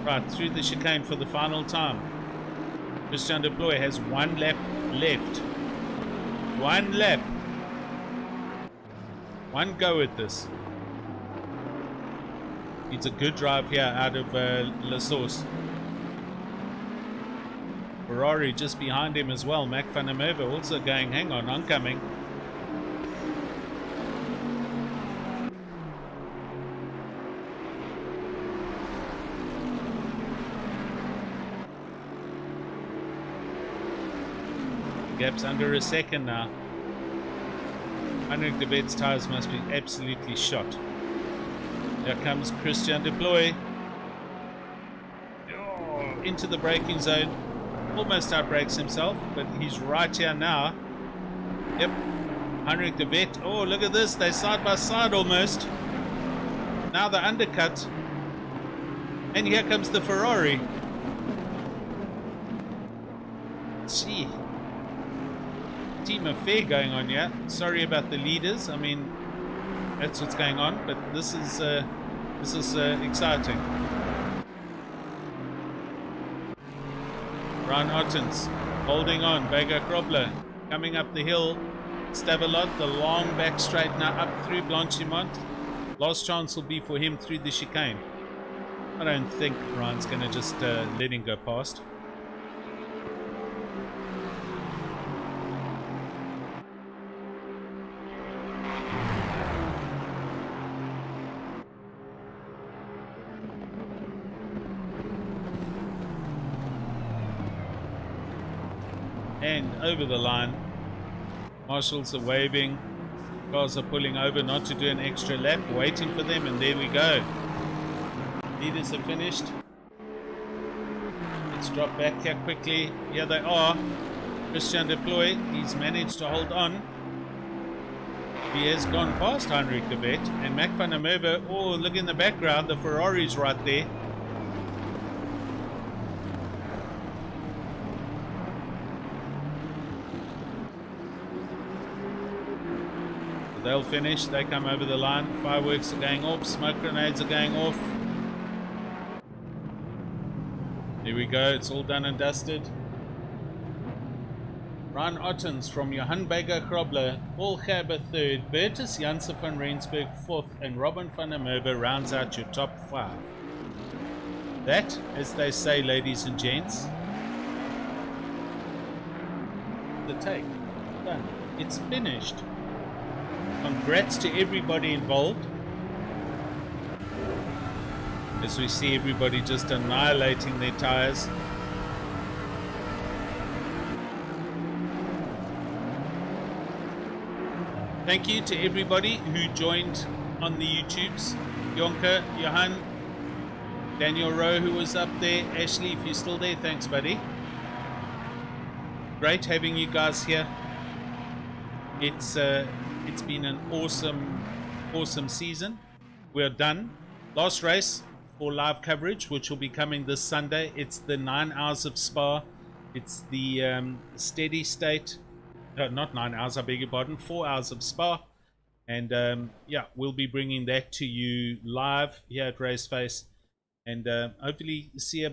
Right, through the chicane for the final time. Christian Deploy has 1 lap left. 1 lap. 1 go at this. It's a good drive here out of La Source. Ferrari just behind him as well. Mac van der Merwe also going, hang on, oncoming. Gap's under a second now. Heinrich de Wet's tires must be absolutely shot. Here comes Christian Deploy. Oh, into the braking zone. Almost outbrakes himself, but he's right here now. Yep. Heinrich de Wet. Oh, look at this. They're side by side almost. Now the undercut. And here comes the Ferrari. Gee. Team affair going on here. Sorry about the leaders. I mean, that's what's going on. But this is exciting. Ron Ottens holding on. Vega Krobler coming up the hill. Stavelot, the long back straight now up through Blanchimont. Last chance will be for him through the chicane. I don't think Ryan's going to just let him go past. And over the line. Marshals are waving. Cars are pulling over not to do an extra lap, waiting for them, and there we go. Leaders are finished. Let's drop back here quickly. Here they are. Christian Deploy, he's managed to hold on. He has gone past Heinrich de Wet, and Mac van der Merwe, oh, look in the background, the Ferrari's right there. They'll finish. They come over the line. Fireworks are going off. Smoke grenades are going off. Here we go. It's all done and dusted. Ron Ottens from Johan Vega Krobler, Paul Gerber 3rd, Bertus Janssen van Rensburg 4th, and Robin van der Merwe rounds out your top 5. That, as they say, ladies and gents, the take. Done. It's finished. Congrats to everybody involved. As we see everybody just annihilating their tires. Thank you to everybody who joined on the YouTubes. Jonker, Johan, Daniel Rowe who was up there. Ashley, if you're still there, thanks buddy. Great having you guys here. It's been an awesome season. We're done. Last race for live coverage, which will be coming this Sunday. It's the 9 hours of Spa. It's the steady state. Not 9 hours, I beg your pardon. 4 hours of Spa. And yeah, we'll be bringing that to you live here at Raceface. And hopefully see you